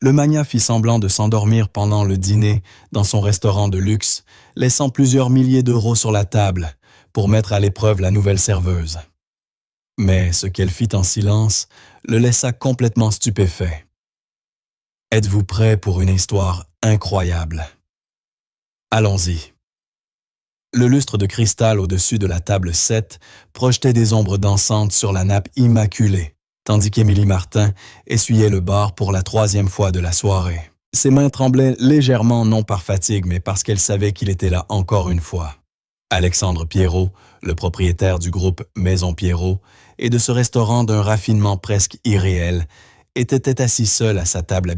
Le magnat fit semblant de s'endormir pendant le dîner dans son restaurant de luxe, laissant plusieurs milliers d'euros sur la table pour mettre à l'épreuve la nouvelle serveuse. Mais ce qu'elle fit en silence le laissa complètement stupéfait. Êtes-vous prêt pour une histoire incroyable? Allons-y. Le lustre de cristal au-dessus de la table 7 projetait des ombres dansantes sur la nappe immaculée, tandis qu'Émilie Martin essuyait le bar pour la 3e fois de la soirée. Ses mains tremblaient légèrement, non par fatigue, mais parce qu'elle savait qu'il était là encore une fois. Alexandre Pierrot, le propriétaire du groupe Maison Pierrot et de ce restaurant d'un raffinement presque irréel, était assis seul à sa table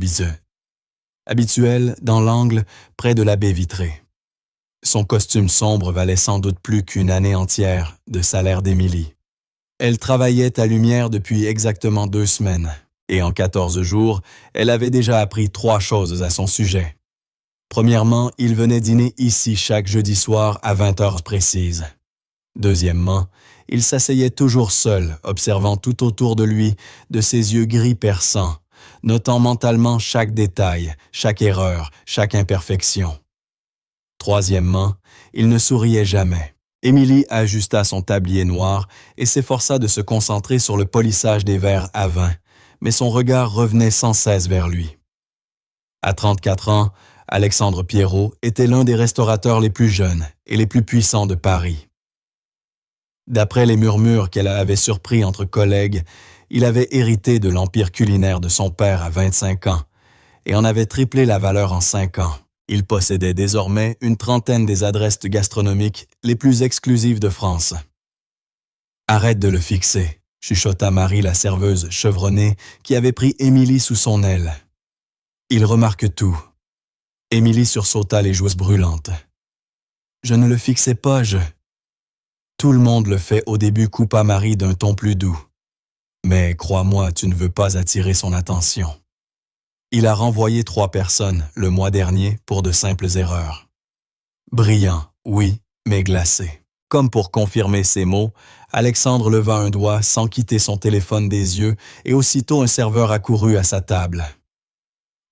habituelle dans l'angle près de la baie vitrée. Son costume sombre valait sans doute plus qu'une année entière de salaire d'Émilie. Elle travaillait à Lumière depuis exactement 2 semaines, et en 14 jours, elle avait déjà appris 3 choses à son sujet. Premièrement, il venait dîner ici chaque jeudi soir à 20 heures précises. Deuxièmement, il s'asseyait toujours seul, observant tout autour de lui de ses yeux gris perçants, notant mentalement chaque détail, chaque erreur, chaque imperfection. Troisièmement, il ne souriait jamais. Émilie ajusta son tablier noir et s'efforça de se concentrer sur le polissage des verres à vin, mais son regard revenait sans cesse vers lui. À 34 ans, Alexandre Pierrot était l'un des restaurateurs les plus jeunes et les plus puissants de Paris. D'après les murmures qu'elle avait surpris entre collègues, il avait hérité de l'empire culinaire de son père à 25 ans et en avait triplé la valeur en 5 ans. Il possédait désormais une trentaine des adresses gastronomiques les plus exclusives de France. « Arrête de le fixer », chuchota Marie, la serveuse chevronnée qui avait pris Émilie sous son aile. « Il remarque tout. » Émilie sursauta les joues brûlantes. « Je ne le fixais pas, Tout le monde le fait au début, coupa Marie d'un ton plus doux. Mais crois-moi, tu ne veux pas attirer son attention. Il a renvoyé 3 personnes le mois dernier pour de simples erreurs. Brillant, oui, mais glacé. Comme pour confirmer ses mots, Alexandre leva un doigt sans quitter son téléphone des yeux et aussitôt un serveur accourut à sa table.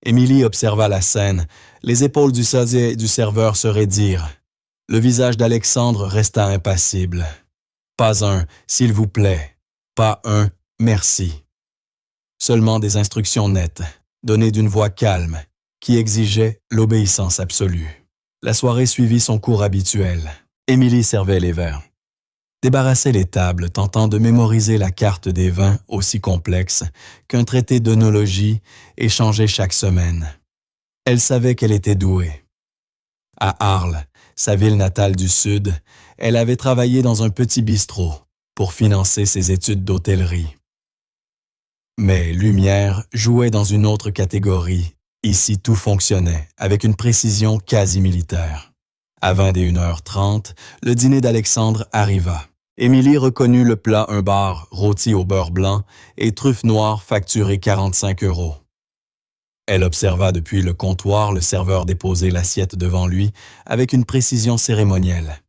Émilie observa la scène, les épaules du serveur se raidirent. Le visage d'Alexandre resta impassible. Pas un « s'il vous plaît », pas un « merci ». Seulement des instructions nettes, données d'une voix calme, qui exigeait l'obéissance absolue. La soirée suivit son cours habituel. Émilie servait les verres, débarrassait les tables, tentant de mémoriser la carte des vins aussi complexe qu'un traité d'œnologie échangé chaque semaine. Elle savait qu'elle était douée. À Arles, sa ville natale du Sud, elle avait travaillé dans un petit bistrot pour financer ses études d'hôtellerie. Mais Lumière jouait dans une autre catégorie. Ici, tout fonctionnait avec une précision quasi militaire. À 21h30, le dîner d'Alexandre arriva. Émilie reconnut le plat un bar rôti au beurre blanc et truffes noires facturé 45 €. Elle observa depuis le comptoir le serveur déposer l'assiette devant lui avec une précision cérémonielle.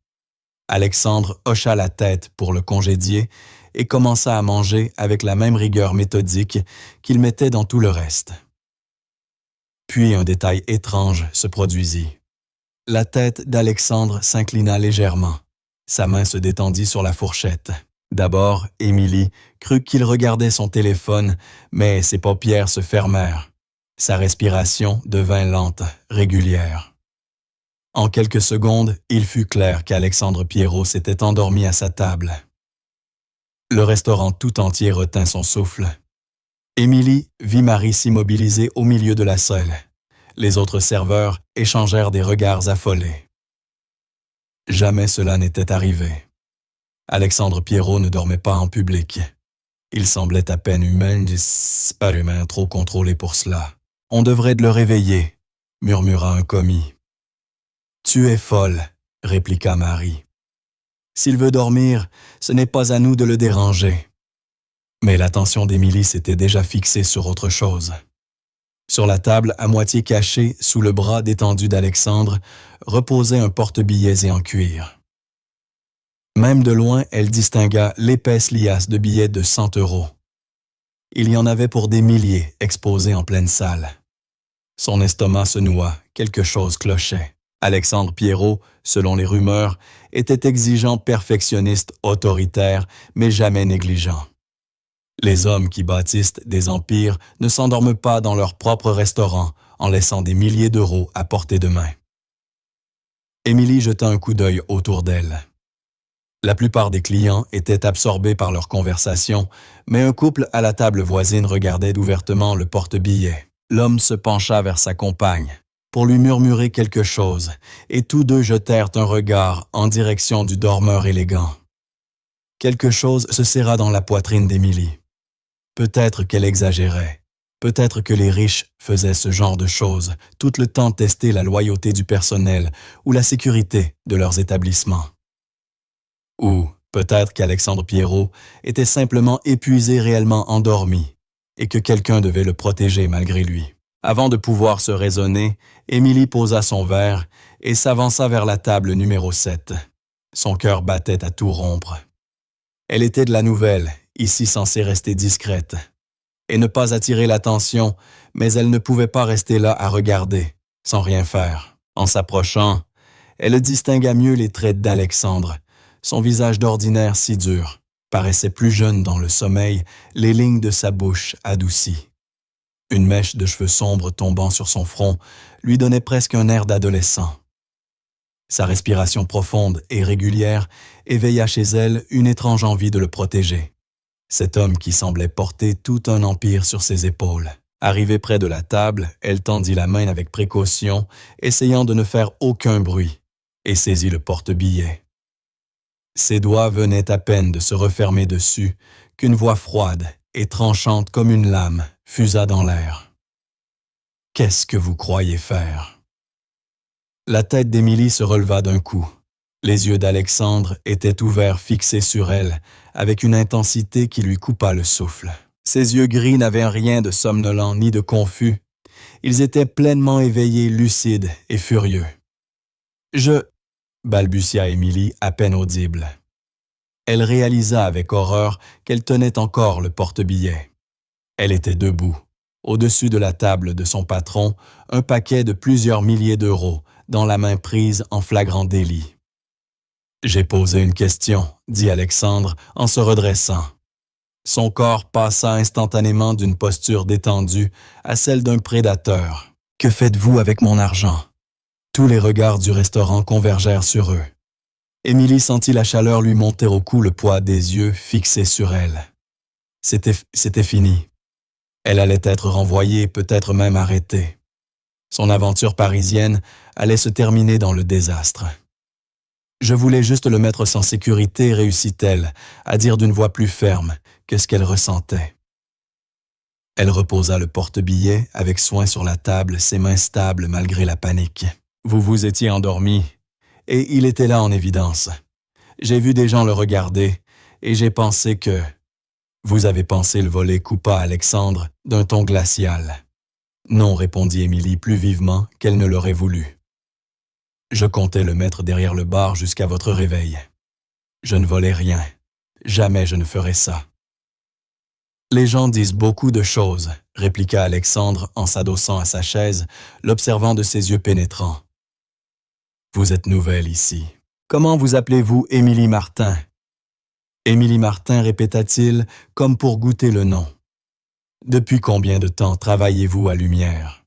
Alexandre hocha la tête pour le congédier et commença à manger avec la même rigueur méthodique qu'il mettait dans tout le reste. Puis un détail étrange se produisit. La tête d'Alexandre s'inclina légèrement. Sa main se détendit sur la fourchette. D'abord, Émilie crut qu'il regardait son téléphone, mais ses paupières se fermèrent. Sa respiration devint lente, régulière. En quelques secondes, il fut clair qu'Alexandre Pierrot s'était endormi à sa table. Le restaurant tout entier retint son souffle. Émilie vit Marie s'immobiliser au milieu de la salle. Les autres serveurs échangèrent des regards affolés. Jamais cela n'était arrivé. Alexandre Pierrot ne dormait pas en public. Il semblait à peine humain, pas humain, trop contrôlé pour cela. On devrait le réveiller, murmura un commis. Tu es folle, répliqua Marie. S'il veut dormir, ce n'est pas à nous de le déranger. Mais l'attention d'Émilie s'était déjà fixée sur autre chose. Sur la table, à moitié cachée, sous le bras détendu d'Alexandre, reposait un porte-billets en cuir. Même de loin, elle distingua l'épaisse liasse de billets de 100 €. Il y en avait pour des milliers exposés en pleine salle. Son estomac se noua, quelque chose clochait. Alexandre Pierrot, selon les rumeurs, était exigeant, perfectionniste, autoritaire, mais jamais négligent. Les hommes qui bâtissent des empires ne s'endorment pas dans leur propre restaurant en laissant des milliers d'euros à portée de main. Émilie jeta un coup d'œil autour d'elle. La plupart des clients étaient absorbés par leur conversation, mais un couple à la table voisine regardait ouvertement le porte-billets. L'homme se pencha vers sa compagne pour lui murmurer quelque chose, et tous deux jetèrent un regard en direction du dormeur élégant. Quelque chose se serra dans la poitrine d'Émilie. Peut-être qu'elle exagérait. Peut-être que les riches faisaient ce genre de choses, tout le temps tester la loyauté du personnel ou la sécurité de leurs établissements. Ou peut-être qu'Alexandre Pierrot était simplement épuisé, réellement endormi, et que quelqu'un devait le protéger malgré lui. Avant de pouvoir se raisonner, Émilie posa son verre et s'avança vers la table numéro 7. Son cœur battait à tout rompre. Elle était de la nouvelle, ici censée rester discrète, et ne pas attirer l'attention, mais elle ne pouvait pas rester là à regarder, sans rien faire. En s'approchant, elle distingua mieux les traits d'Alexandre. Son visage d'ordinaire si dur paraissait plus jeune dans le sommeil, les lignes de sa bouche adoucies. Une mèche de cheveux sombres tombant sur son front lui donnait presque un air d'adolescent. Sa respiration profonde et régulière éveilla chez elle une étrange envie de le protéger. Cet homme qui semblait porter tout un empire sur ses épaules. Arrivée près de la table, elle tendit la main avec précaution, essayant de ne faire aucun bruit, et saisit le porte-billets. Ses doigts venaient à peine de se refermer dessus qu'une voix froide et tranchante comme une lame fusa dans l'air. « Qu'est-ce que vous croyez faire ?» La tête d'Émilie se releva d'un coup. Les yeux d'Alexandre étaient ouverts, fixés sur elle, avec une intensité qui lui coupa le souffle. Ses yeux gris n'avaient rien de somnolent ni de confus. Ils étaient pleinement éveillés, lucides et furieux. « Je... » balbutia Émilie, à peine audible. Elle réalisa avec horreur qu'elle tenait encore le porte-billets. Elle était debout, au-dessus de la table de son patron, un paquet de plusieurs milliers d'euros, dans la main prise en flagrant délit. « J'ai posé une question, » dit Alexandre en se redressant. Son corps passa instantanément d'une posture détendue à celle d'un prédateur. « Que faites-vous avec mon argent ?» Tous les regards du restaurant convergèrent sur eux. Émilie sentit la chaleur lui monter au cou, le poids des yeux fixés sur elle. C'était fini. Elle allait être renvoyée, peut-être même arrêtée. Son aventure parisienne allait se terminer dans le désastre. « Je voulais juste le mettre sans sécurité », réussit-elle, à dire d'une voix plus ferme que ce qu'elle ressentait. Elle reposa le porte-billets avec soin sur la table, ses mains stables malgré la panique. « Vous vous étiez endormi, et il était là en évidence. J'ai vu des gens le regarder, et j'ai pensé que... » Vous avez pensé le voler, coupa Alexandre d'un ton glacial. « Non, » répondit Émilie plus vivement qu'elle ne l'aurait voulu. « Je comptais le mettre derrière le bar jusqu'à votre réveil. Je ne volais rien. Jamais je ne ferai ça. » « Les gens disent beaucoup de choses, » répliqua Alexandre en s'adossant à sa chaise, l'observant de ses yeux pénétrants. « Vous êtes nouvelle ici. Comment vous appelez-vous, Émilie Martin ?» « Émilie Martin, » répéta-t-il, comme pour goûter le nom. « Depuis combien de temps travaillez-vous à Lumière ?»«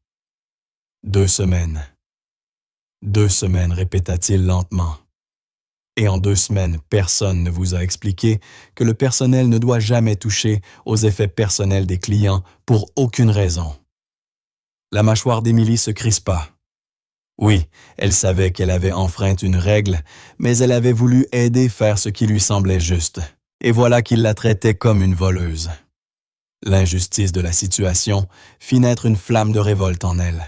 2 semaines. »« 2 semaines, » répéta-t-il lentement. « Et en 2 semaines, personne ne vous a expliqué que le personnel ne doit jamais toucher aux effets personnels des clients pour aucune raison. » La mâchoire d'Émilie se crispa. Oui, elle savait qu'elle avait enfreint une règle, mais elle avait voulu aider faire ce qui lui semblait juste. Et voilà qu'il la traitait comme une voleuse. L'injustice de la situation fit naître une flamme de révolte en elle.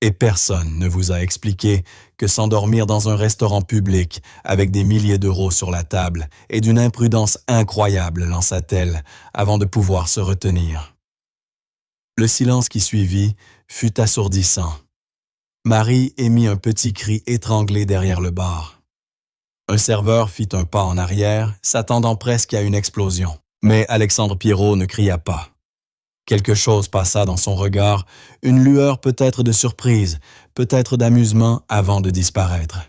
Et personne ne vous a expliqué que s'endormir dans un restaurant public avec des milliers d'euros sur la table est d'une imprudence incroyable, lança-t-elle, avant de pouvoir se retenir. Le silence qui suivit fut assourdissant. Marie émit un petit cri étranglé derrière le bar. Un serveur fit un pas en arrière, s'attendant presque à une explosion. Mais Alexandre Pierrot ne cria pas. Quelque chose passa dans son regard, une lueur peut-être de surprise, peut-être d'amusement avant de disparaître.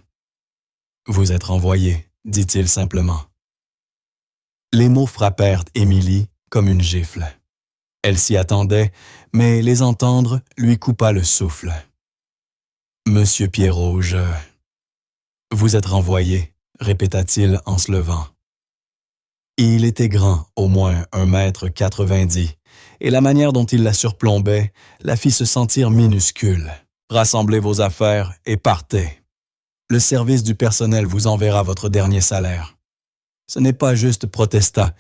« Vous êtes renvoyé », dit-il simplement. Les mots frappèrent Émilie comme une gifle. Elle s'y attendait, mais les entendre lui coupa le souffle. « Monsieur Pierrot, Vous êtes renvoyé, répéta-t-il en se levant. Il était grand, au moins 1,90 m, et la manière dont il la surplombait la fit se sentir minuscule. Rassemblez vos affaires et partez. Le service du personnel vous enverra votre dernier salaire. Ce n'est pas juste, protesta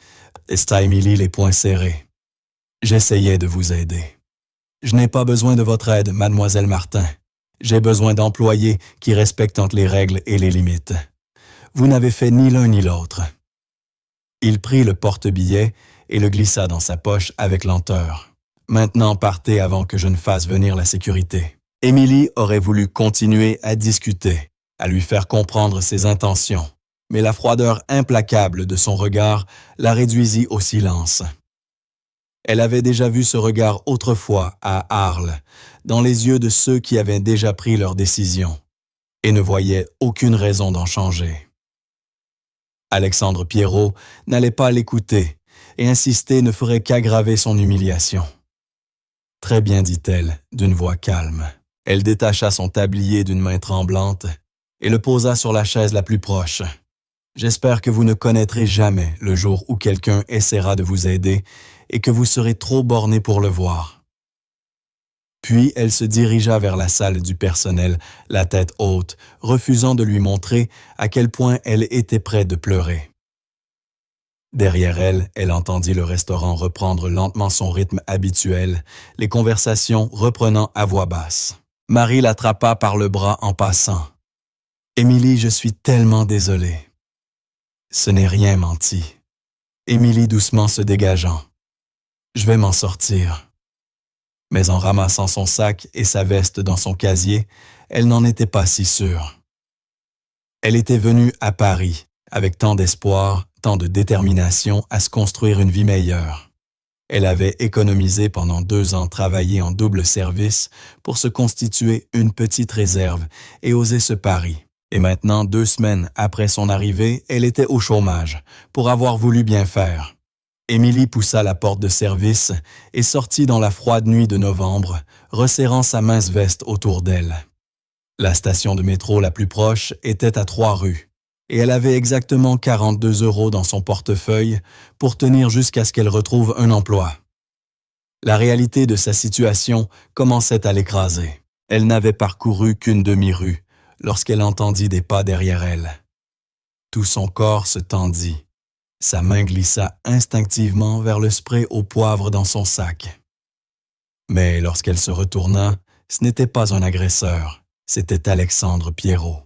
Émilie les poings serrés. J'essayais de vous aider. Je n'ai pas besoin de votre aide, mademoiselle Martin. J'ai besoin d'employés qui respectent les règles et les limites. Vous n'avez fait ni l'un ni l'autre. Il prit le porte-billets et le glissa dans sa poche avec lenteur. Maintenant, partez avant que je ne fasse venir la sécurité. Émilie aurait voulu continuer à discuter, à lui faire comprendre ses intentions, mais la froideur implacable de son regard la réduisit au silence. Elle avait déjà vu ce regard autrefois à Arles, dans les yeux de ceux qui avaient déjà pris leur décision, et ne voyait aucune raison d'en changer. Alexandre Pierrot n'allait pas l'écouter, et insister ne ferait qu'aggraver son humiliation. « Très bien, dit-elle, d'une voix calme. Elle détacha son tablier d'une main tremblante et le posa sur la chaise la plus proche. « J'espère que vous ne connaîtrez jamais le jour où quelqu'un essaiera de vous aider et que vous serez trop borné pour le voir. » Puis elle se dirigea vers la salle du personnel, la tête haute, refusant de lui montrer à quel point elle était près de pleurer. Derrière elle, elle entendit le restaurant reprendre lentement son rythme habituel, les conversations reprenant à voix basse. Marie l'attrapa par le bras en passant. « Émilie, je suis tellement désolée. » « Ce n'est rien, menti. » Émilie doucement se dégageant. « Je vais m'en sortir. » Mais en ramassant son sac et sa veste dans son casier, elle n'en était pas si sûre. Elle était venue à Paris, avec tant d'espoir, tant de détermination à se construire une vie meilleure. Elle avait économisé pendant 2 ans travaillé en double service pour se constituer une petite réserve et oser ce pari. Et maintenant, 2 semaines après son arrivée, elle était au chômage, pour avoir voulu bien faire. Émilie poussa la porte de service et sortit dans la froide nuit de novembre, resserrant sa mince veste autour d'elle. La station de métro la plus proche était à 3 rues, et elle avait exactement 42 € dans son portefeuille pour tenir jusqu'à ce qu'elle retrouve un emploi. La réalité de sa situation commençait à l'écraser. Elle n'avait parcouru qu'une demi-rue lorsqu'elle entendit des pas derrière elle. Tout son corps se tendit. Sa main glissa instinctivement vers le spray au poivre dans son sac. Mais lorsqu'elle se retourna, ce n'était pas un agresseur, c'était Alexandre Pierrot.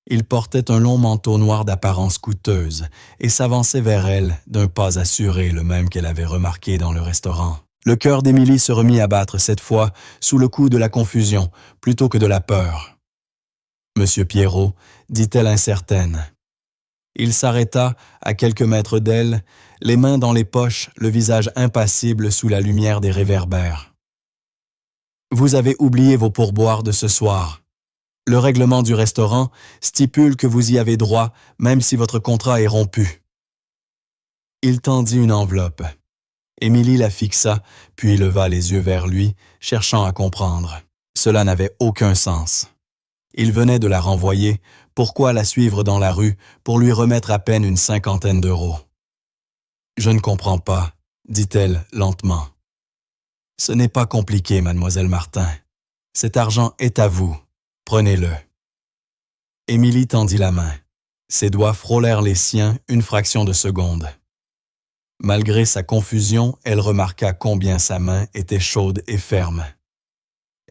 Il portait un long manteau noir d'apparence coûteuse et s'avançait vers elle d'un pas assuré, le même qu'elle avait remarqué dans le restaurant. Le cœur d'Émilie se remit à battre cette fois sous le coup de la confusion plutôt que de la peur. « Monsieur Pierrot », dit-elle incertaine. Il s'arrêta à quelques mètres d'elle, les mains dans les poches, le visage impassible sous la lumière des réverbères. « Vous avez oublié vos pourboires de ce soir. Le règlement du restaurant stipule que vous y avez droit, même si votre contrat est rompu. » Il tendit une enveloppe. Émilie la fixa, puis leva les yeux vers lui, cherchant à comprendre. Cela n'avait aucun sens. Il venait de la renvoyer, pourquoi la suivre dans la rue pour lui remettre à peine une 50aine d'euros? « Je ne comprends pas, » dit-elle lentement. « Ce n'est pas compliqué, mademoiselle Martin. Cet argent est à vous. Prenez-le. » Émilie tendit la main. Ses doigts frôlèrent les siens une fraction de seconde. Malgré sa confusion, elle remarqua combien sa main était chaude et ferme.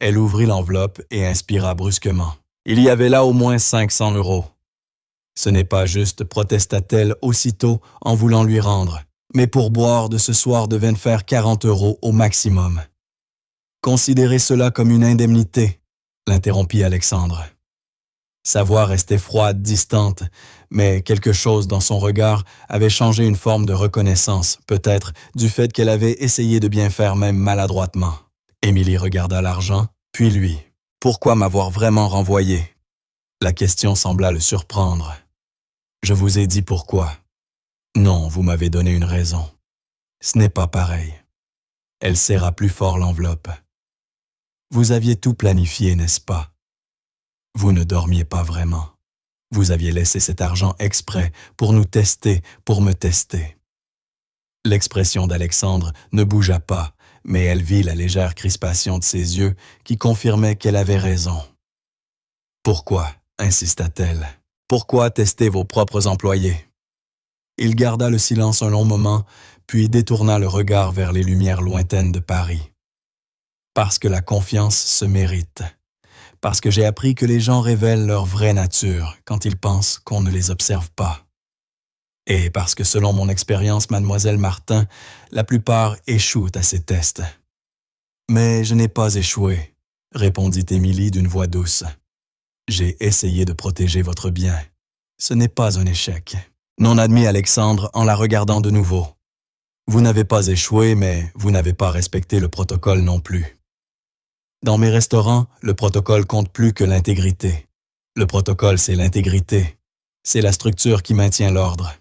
Elle ouvrit l'enveloppe et inspira brusquement. Il y avait là au moins 500 €. « Ce n'est pas juste, » protesta-t-elle aussitôt en voulant lui rendre. « Mes pourboires de ce soir devaient faire 40 € au maximum. »« Considérez cela comme une indemnité, » l'interrompit Alexandre. Sa voix restait froide, distante, mais quelque chose dans son regard avait changé une forme de reconnaissance, peut-être du fait qu'elle avait essayé de bien faire même maladroitement. Émilie regarda l'argent, puis lui. « Pourquoi m'avoir vraiment renvoyé ?» La question sembla le surprendre. « Je vous ai dit pourquoi. » « Non, vous m'avez donné une raison. Ce n'est pas pareil. » Elle serra plus fort l'enveloppe. « Vous aviez tout planifié, n'est-ce pas? Vous ne dormiez pas vraiment. Vous aviez laissé cet argent exprès pour nous tester, pour me tester. » L'expression d'Alexandre ne bougea pas, mais elle vit la légère crispation de ses yeux qui confirmait qu'elle avait raison. « Pourquoi ?» insista-t-elle. « Pourquoi tester vos propres employés ?» Il garda le silence un long moment, puis détourna le regard vers les lumières lointaines de Paris. « Parce que la confiance se mérite. Parce que j'ai appris que les gens révèlent leur vraie nature quand ils pensent qu'on ne les observe pas. Et parce que selon mon expérience, mademoiselle Martin, la plupart échouent à ces tests. » « Mais je n'ai pas échoué, » répondit Émilie d'une voix douce. « J'ai essayé de protéger votre bien. Ce n'est pas un échec. » Non, admit Alexandre en la regardant de nouveau. « Vous n'avez pas échoué, mais vous n'avez pas respecté le protocole non plus. Dans mes restaurants, le protocole compte plus que l'intégrité. Le protocole, c'est l'intégrité. C'est la structure qui maintient l'ordre.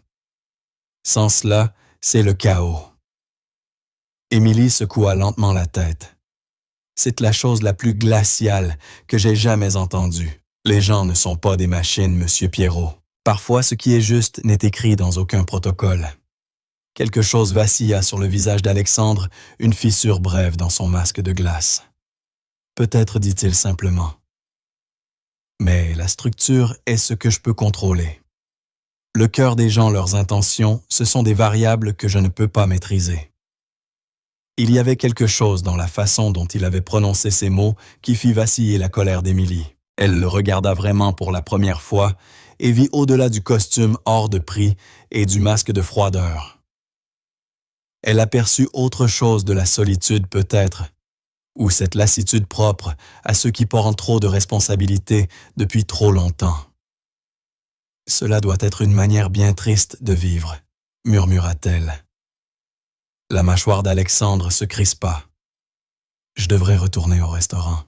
Sans cela, c'est le chaos. » Émilie secoua lentement la tête. « C'est la chose la plus glaciale que j'ai jamais entendue. Les gens ne sont pas des machines, monsieur Pierrot. Parfois, ce qui est juste n'est écrit dans aucun protocole. » Quelque chose vacilla sur le visage d'Alexandre, une fissure brève dans son masque de glace. Peut-être dit-il simplement. « Mais la structure est ce que je peux contrôler. Le cœur des gens, leurs intentions, ce sont des variables que je ne peux pas maîtriser. » Il y avait quelque chose dans la façon dont il avait prononcé ces mots qui fit vaciller la colère d'Émilie. Elle le regarda vraiment pour la première fois et vit au-delà du costume hors de prix et du masque de froideur. Elle aperçut autre chose de la solitude peut-être, ou cette lassitude propre à ceux qui portent trop de responsabilités depuis trop longtemps. « Cela doit être une manière bien triste de vivre, » murmura-t-elle. La mâchoire d'Alexandre se crispa. « Je devrais retourner au restaurant.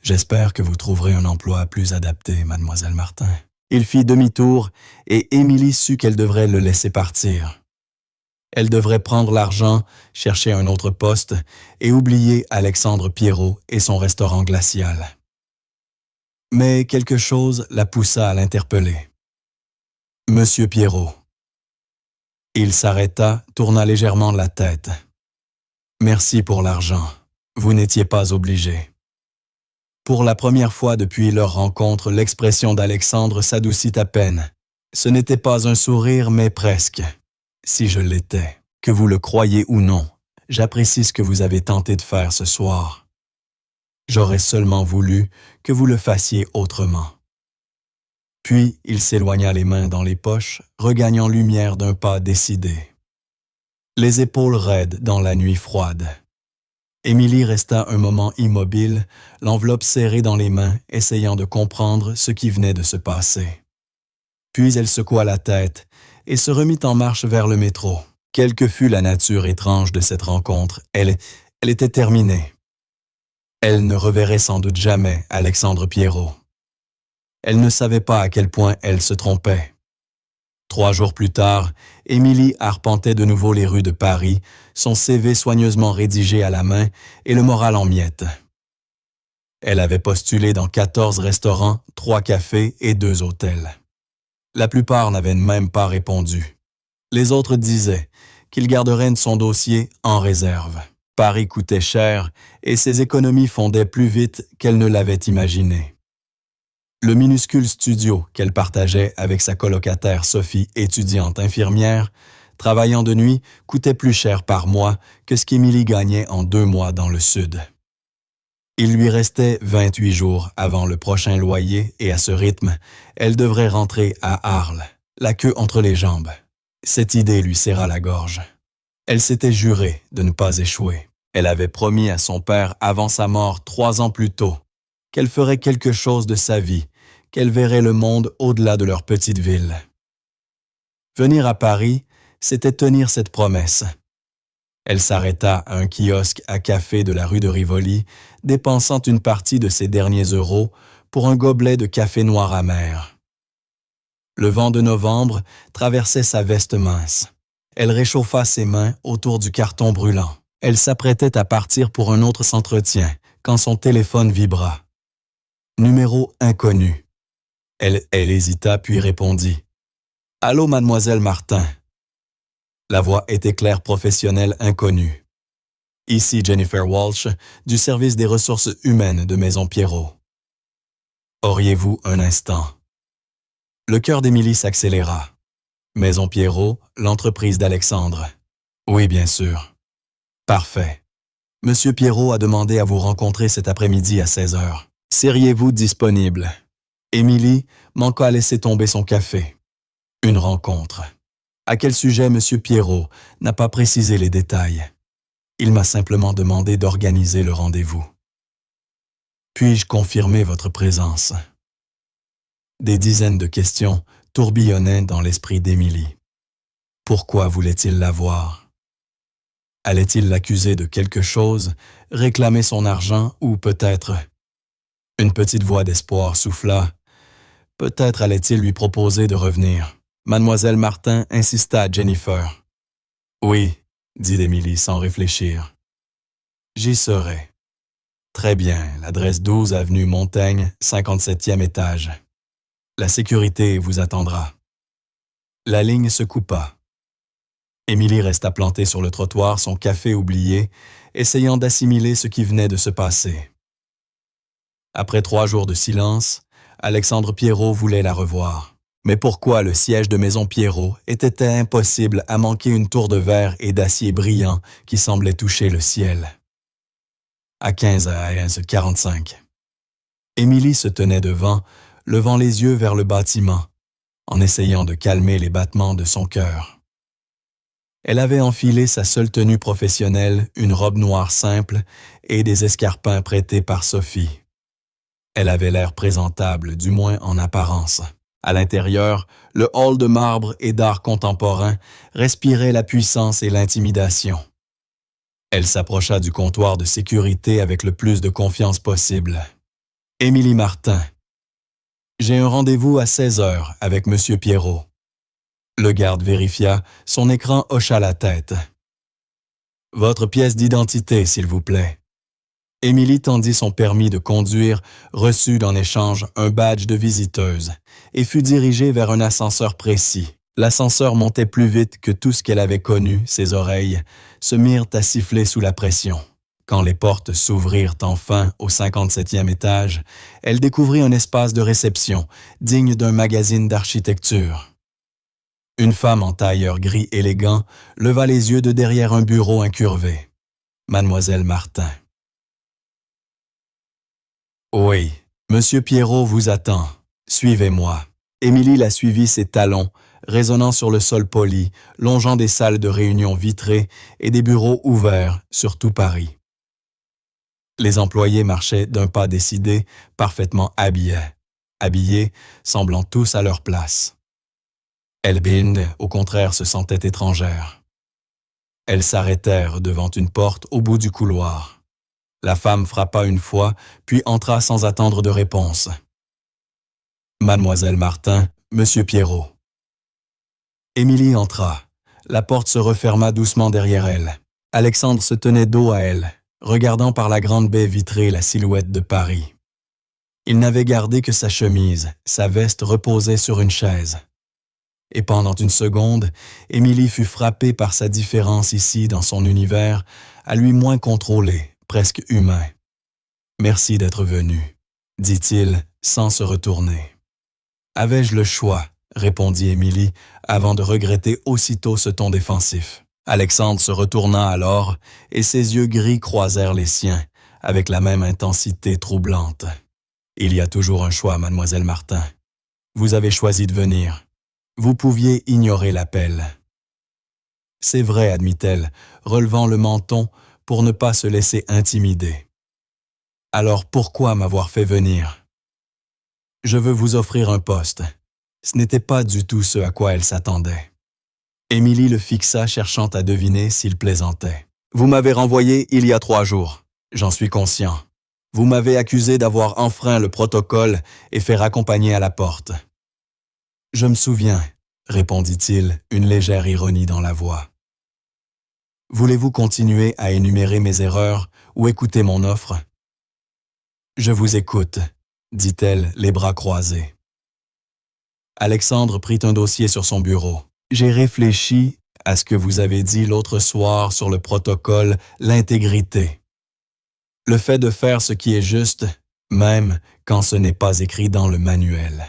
J'espère que vous trouverez un emploi plus adapté, mademoiselle Martin. » Il fit demi-tour et Émilie sut qu'elle devrait le laisser partir. Elle devrait prendre l'argent, chercher un autre poste et oublier Alexandre Pierrot et son restaurant glacial. Mais quelque chose la poussa à l'interpeller. « Monsieur Pierrot. » Il s'arrêta, tourna légèrement la tête. « Merci pour l'argent. Vous n'étiez pas obligé. » Pour la première fois depuis leur rencontre, l'expression d'Alexandre s'adoucit à peine. Ce n'était pas un sourire, mais presque. « Si je l'étais, que vous le croyiez ou non, j'apprécie ce que vous avez tenté de faire ce soir. J'aurais seulement voulu que vous le fassiez autrement. » Puis il s'éloigna les mains dans les poches, regagnant lumière d'un pas décidé. Les épaules raides dans la nuit froide. Émilie resta un moment immobile, l'enveloppe serrée dans les mains, essayant de comprendre ce qui venait de se passer. Puis elle secoua la tête et se remit en marche vers le métro. Quelle que fût la nature étrange de cette rencontre, elle était terminée. Elle ne reverrait sans doute jamais Alexandre Pierrot. Elle ne savait pas à quel point elle se trompait. 3 jours plus tard, Émilie arpentait de nouveau les rues de Paris, son CV soigneusement rédigé à la main et le moral en miettes. Elle avait postulé dans 14 restaurants, 3 cafés et 2 hôtels. La plupart n'avaient même pas répondu. Les autres disaient qu'ils garderaient son dossier en réserve. Paris coûtait cher et ses économies fondaient plus vite qu'elle ne l'avait imaginé. Le minuscule studio qu'elle partageait avec sa colocataire Sophie, étudiante infirmière, travaillant de nuit, coûtait plus cher par mois que ce qu'Émilie gagnait en 2 mois dans le Sud. Il lui restait 28 jours avant le prochain loyer et à ce rythme, elle devrait rentrer à Arles, la queue entre les jambes. Cette idée lui serra la gorge. Elle s'était jurée de ne pas échouer. Elle avait promis à son père avant sa mort 3 ans plus tôt qu'elle ferait quelque chose de sa vie, qu'elle verrait le monde au-delà de leur petite ville. Venir à Paris, c'était tenir cette promesse. Elle s'arrêta à un kiosque à café de la rue de Rivoli, dépensant une partie de ses derniers euros pour un gobelet de café noir amer. Le vent de novembre traversait sa veste mince. Elle réchauffa ses mains autour du carton brûlant. Elle s'apprêtait à partir pour un autre entretien quand son téléphone vibra. Numéro inconnu. Elle hésita puis répondit. « Allô, mademoiselle Martin. » La voix était claire professionnelle inconnue. « Ici Jennifer Walsh, du service des ressources humaines de Maison Pierrot. Auriez-vous un instant? » Le cœur d'Émilie s'accéléra. Maison Pierrot, l'entreprise d'Alexandre. Oui, bien sûr. Parfait. Monsieur Pierrot a demandé à vous rencontrer cet après-midi à 16 heures. Seriez-vous disponible? Émilie manqua à laisser tomber son café. Une rencontre. À quel sujet Monsieur Pierrot n'a pas précisé les détails. Il m'a simplement demandé d'organiser le rendez-vous. Puis-je confirmer votre présence? Des dizaines de questions tourbillonnaient dans l'esprit d'Émilie. Pourquoi voulait-il la voir? Allait-il l'accuser de quelque chose, réclamer son argent ou peut-être... Une petite voix d'espoir souffla. Peut-être allait-il lui proposer de revenir. Mademoiselle Martin insista à Jennifer. « Oui, » dit Émilie sans réfléchir. « J'y serai. » « Très bien, l'adresse 12 avenue Montaigne, 57e étage. La sécurité vous attendra. » La ligne se coupa. Émilie resta plantée sur le trottoir, son café oublié, essayant d'assimiler ce qui venait de se passer. Après 3 jours de silence, Alexandre Pierrot voulait la revoir. Mais pourquoi le siège de Maison Pierrot était-il impossible à manquer une tour de verre et d'acier brillant qui semblait toucher le ciel? À 15h45. Émilie se tenait devant, levant les yeux vers le bâtiment, en essayant de calmer les battements de son cœur. Elle avait enfilé sa seule tenue professionnelle, une robe noire simple et des escarpins prêtés par Sophie. Elle avait l'air présentable, du moins en apparence. À l'intérieur, le hall de marbre et d'art contemporain respirait la puissance et l'intimidation. Elle s'approcha du comptoir de sécurité avec le plus de confiance possible. « Émilie Martin. J'ai un rendez-vous à 16 heures avec Monsieur Pierrot. » Le garde vérifia, son écran hocha la tête. « Votre pièce d'identité, s'il vous plaît. » Émilie tendit son permis de conduire, reçut en échange un badge de visiteuse, et fut dirigée vers un ascenseur précis. L'ascenseur montait plus vite que tout ce qu'elle avait connu, ses oreilles se mirent à siffler sous la pression. Quand les portes s'ouvrirent enfin au 57e étage, elle découvrit un espace de réception, digne d'un magazine d'architecture. Une femme en tailleur gris élégant leva les yeux de derrière un bureau incurvé. Mademoiselle Martin. « Oui, Monsieur Pierrot vous attend. Suivez-moi. » Émilie la suivit ses talons, résonnant sur le sol poli, longeant des salles de réunion vitrées et des bureaux ouverts sur tout Paris. Les employés marchaient d'un pas décidé, parfaitement habillés, semblant tous à leur place. Elbind, au contraire, se sentait étrangère. Elles s'arrêtèrent devant une porte au bout du couloir. La femme frappa une fois, puis entra sans attendre de réponse. Mademoiselle Martin, Monsieur Pierrot. Émilie entra. La porte se referma doucement derrière elle. Alexandre se tenait dos à elle, regardant par la grande baie vitrée la silhouette de Paris. Il n'avait gardé que sa chemise, sa veste reposait sur une chaise. Et pendant une seconde, Émilie fut frappée par sa différence ici dans son univers, à lui moins contrôlé, presque humain. « Merci d'être venu, » dit-il sans se retourner. « Avais-je le choix ?» répondit Émilie, avant de regretter aussitôt ce ton défensif. Alexandre se retourna alors, et ses yeux gris croisèrent les siens, avec la même intensité troublante. « Il y a toujours un choix, mademoiselle Martin. Vous avez choisi de venir. Vous pouviez ignorer l'appel. »« C'est vrai, admit-elle, relevant le menton pour ne pas se laisser intimider. Alors pourquoi m'avoir fait venir? » Je veux vous offrir un poste. Ce n'était pas du tout ce à quoi elle s'attendait. Émilie le fixa, cherchant à deviner s'il plaisantait. Vous m'avez renvoyé il y a 3 jours. J'en suis conscient. Vous m'avez accusé d'avoir enfreint le protocole et fait raccompagner à la porte. Je me souviens, répondit-il, une légère ironie dans la voix. Voulez-vous continuer à énumérer mes erreurs ou écouter mon offre? Je vous écoute, dit-elle, les bras croisés. Alexandre prit un dossier sur son bureau. J'ai réfléchi à ce que vous avez dit l'autre soir sur le protocole, l'intégrité. Le fait de faire ce qui est juste, même quand ce n'est pas écrit dans le manuel.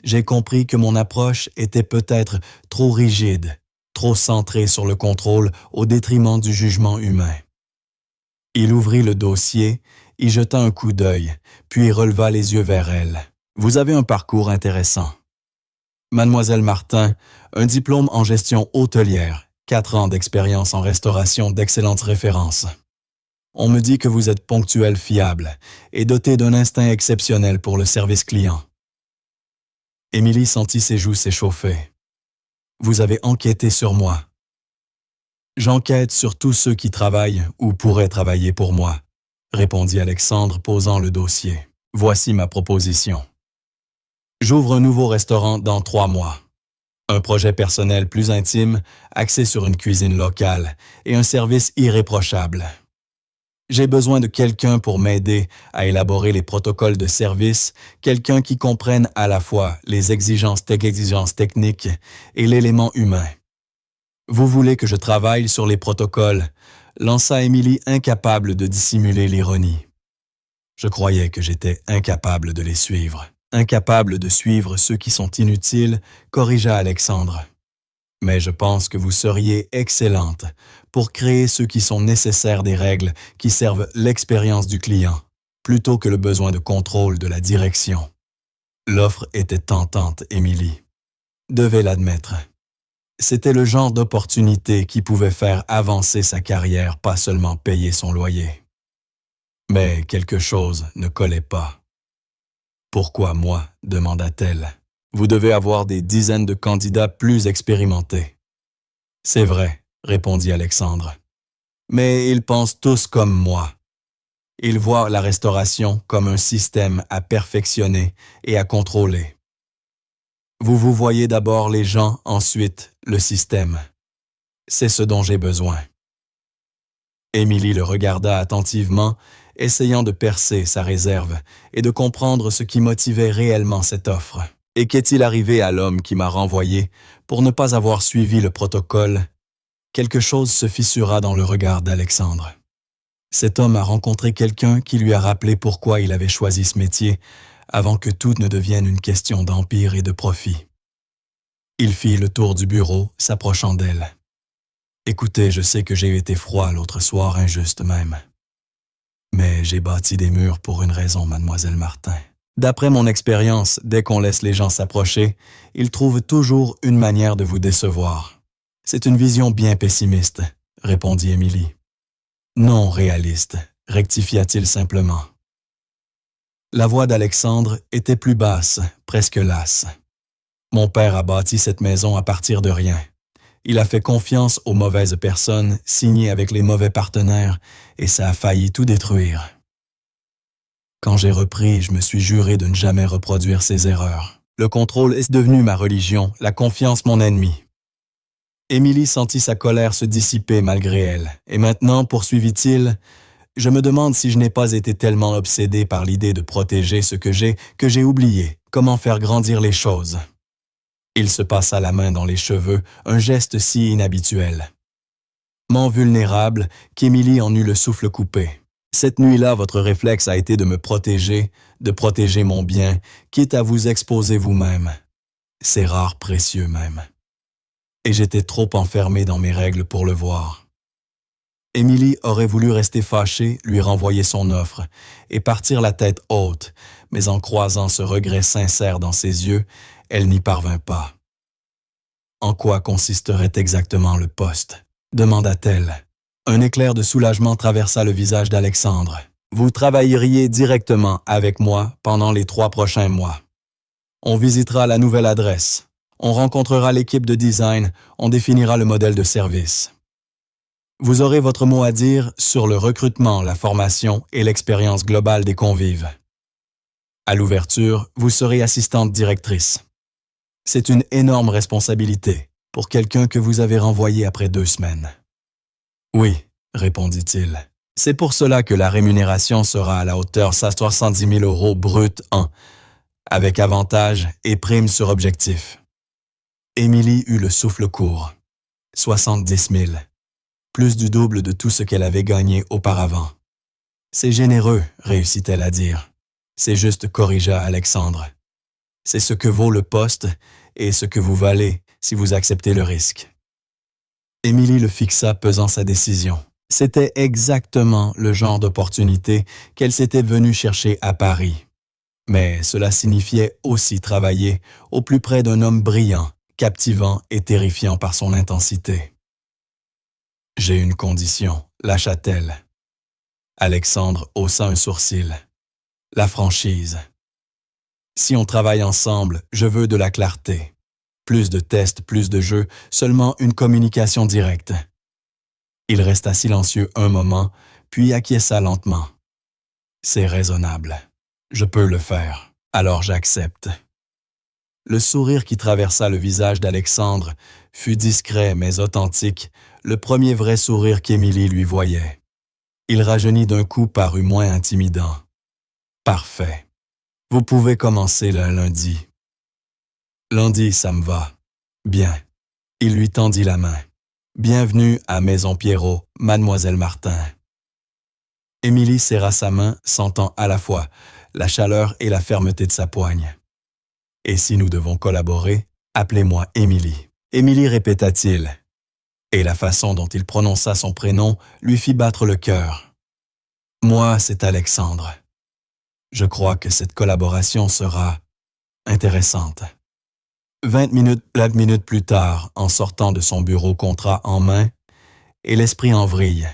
J'ai compris que mon approche était peut-être trop rigide, trop centrée sur le contrôle au détriment du jugement humain. Il ouvrit le dossier, y jeta un coup d'œil, puis releva les yeux vers elle. Vous avez un parcours intéressant. Mademoiselle Martin, un diplôme en gestion hôtelière, 4 ans d'expérience en restauration, d'excellentes références. On me dit que vous êtes ponctuelle, fiable et dotée d'un instinct exceptionnel pour le service client. Émilie sentit ses joues s'échauffer. Vous avez enquêté sur moi. J'enquête sur tous ceux qui travaillent ou pourraient travailler pour moi, répondit Alexandre, posant le dossier. Voici ma proposition. J'ouvre un nouveau restaurant dans 3 mois. Un projet personnel plus intime, axé sur une cuisine locale et un service irréprochable. J'ai besoin de quelqu'un pour m'aider à élaborer les protocoles de service, quelqu'un qui comprenne à la fois les exigences techniques et l'élément humain. Vous voulez que je travaille sur les protocoles, lança Émilie, incapable de dissimuler l'ironie. Je croyais que j'étais incapable de les suivre. Incapable de suivre ceux qui sont inutiles, corrigea Alexandre. Mais je pense que vous seriez excellente pour créer ceux qui sont nécessaires, des règles qui servent l'expérience du client, plutôt que le besoin de contrôle de la direction. L'offre était tentante, Émilie. Devez l'admettre. C'était le genre d'opportunité qui pouvait faire avancer sa carrière, pas seulement payer son loyer. Mais quelque chose ne collait pas. Pourquoi moi? Demanda-t-elle. Vous devez avoir des dizaines de candidats plus expérimentés. C'est vrai, répondit Alexandre. Mais ils pensent tous comme moi. Ils voient la restauration comme un système à perfectionner et à contrôler. Vous voyez d'abord les gens, ensuite le système. C'est ce dont j'ai besoin. Émilie le regarda attentivement, essayant de percer sa réserve et de comprendre ce qui motivait réellement cette offre. Et qu'est-il arrivé à l'homme qui m'a renvoyé pour ne pas avoir suivi le protocole? Quelque chose se fissura dans le regard d'Alexandre. Cet homme a rencontré quelqu'un qui lui a rappelé pourquoi il avait choisi ce métier avant que tout ne devienne une question d'empire et de profit. Il fit le tour du bureau, s'approchant d'elle. « Écoutez, je sais que j'ai été froid l'autre soir, injuste même. Mais j'ai bâti des murs pour une raison, mademoiselle Martin. D'après mon expérience, dès qu'on laisse les gens s'approcher, ils trouvent toujours une manière de vous décevoir. C'est une vision bien pessimiste, répondit Émilie. Non réaliste, rectifia-t-il simplement. La voix d'Alexandre était plus basse, presque lasse. Mon père a bâti cette maison à partir de rien. Il a fait confiance aux mauvaises personnes, signé avec les mauvais partenaires, et ça a failli tout détruire. Quand j'ai repris, je me suis juré de ne jamais reproduire ces erreurs. Le contrôle est devenu ma religion, la confiance mon ennemi. Émilie sentit sa colère se dissiper malgré elle, et maintenant, poursuivit-il, je me demande si je n'ai pas été tellement obsédé par l'idée de protéger ce que j'ai oublié, comment faire grandir les choses. Il se passa la main dans les cheveux, un geste si inhabituel. Mon vulnérable qu'Émilie en eut le souffle coupé. Cette nuit-là, votre réflexe a été de me protéger, de protéger mon bien, quitte à vous exposer vous-même. C'est rare, précieux même. Et j'étais trop enfermé dans mes règles pour le voir. Émilie aurait voulu rester fâchée, lui renvoyer son offre, et partir la tête haute, mais en croisant ce regret sincère dans ses yeux, elle n'y parvint pas. En quoi consisterait exactement le poste? Demanda-t-elle. Un éclair de soulagement traversa le visage d'Alexandre. Vous travailleriez directement avec moi pendant les 3 prochains mois. On visitera la nouvelle adresse. On rencontrera l'équipe de design. On définira le modèle de service. Vous aurez votre mot à dire sur le recrutement, la formation et l'expérience globale des convives. À l'ouverture, vous serez assistante directrice. C'est une énorme responsabilité pour quelqu'un que vous avez renvoyé après 2 semaines. Oui, répondit-il. C'est pour cela que la rémunération sera à la hauteur de 70 000 € brut an, avec avantages et primes sur objectif. Émilie eut le souffle court. 70 000, plus du double de tout ce qu'elle avait gagné auparavant. C'est généreux, réussit-elle à dire. C'est juste, corrigea Alexandre. C'est ce que vaut le poste et ce que vous valez si vous acceptez le risque. Émilie le fixa, pesant sa décision. C'était exactement le genre d'opportunité qu'elle s'était venue chercher à Paris. Mais cela signifiait aussi travailler au plus près d'un homme brillant, captivant et terrifiant par son intensité. « J'ai une condition », lâcha-t-elle. Alexandre haussa un sourcil. « La franchise. Si on travaille ensemble, je veux de la clarté. Plus de tests, plus de jeux, seulement une communication directe. » Il resta silencieux un moment, puis acquiesça lentement. « C'est raisonnable. Je peux le faire. Alors j'accepte. » Le sourire qui traversa le visage d'Alexandre fut discret mais authentique, le premier vrai sourire qu'Émilie lui voyait. Il rajeunit d'un coup, parut moins intimidant. « Parfait. Vous pouvez commencer le lundi. »« Lundi, ça me va. »« Bien. » Il lui tendit la main. « Bienvenue à Maison Pierrot, Mademoiselle Martin. » Émilie serra sa main, sentant à la fois la chaleur et la fermeté de sa poigne. « Et si nous devons collaborer, appelez-moi Émilie. » Émilie, répéta-t-il. Et la façon dont il prononça son prénom lui fit battre le cœur. « Moi, c'est Alexandre. Je crois que cette collaboration sera intéressante. » 20 minutes plus tard, en sortant de son bureau, contrat en main, et l'esprit en vrille,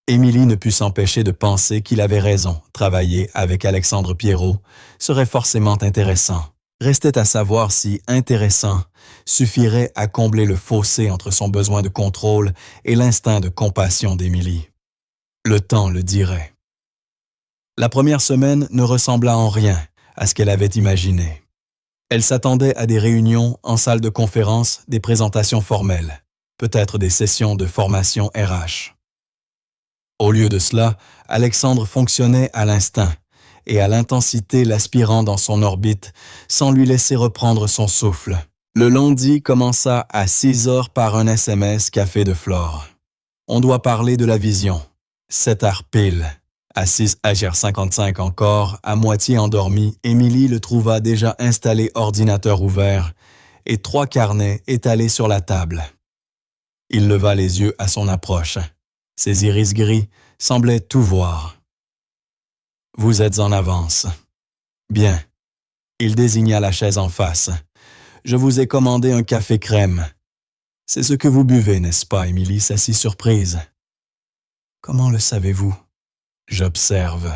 Émilie ne put s'empêcher de penser qu'il avait raison. Travailler avec Alexandre Pierrot serait forcément intéressant. Restait à savoir si intéressant suffirait à combler le fossé entre son besoin de contrôle et l'instinct de compassion d'Émilie. Le temps le dirait. La première semaine ne ressembla en rien à ce qu'elle avait imaginé. Elle s'attendait à des réunions en salle de conférence, des présentations formelles, peut-être des sessions de formation RH. Au lieu de cela, Alexandre fonctionnait à l'instinct et à l'intensité, l'aspirant dans son orbite sans lui laisser reprendre son souffle. Le lundi commença à 6 heures par un SMS Café de Flore. On doit parler de la vision. 7 heures pile. À 6h55 encore, à moitié endormi, Émilie le trouva déjà installé, ordinateur ouvert, et 3 carnets étalés sur la table. Il leva les yeux à son approche. Ses iris gris semblaient tout voir. « Vous êtes en avance. »« Bien. » Il désigna la chaise en face. « Je vous ai commandé un café crème. »« C'est ce que vous buvez, n'est-ce pas ?» Émilie s'assit surprise. « Comment le savez-vous ?» J'observe.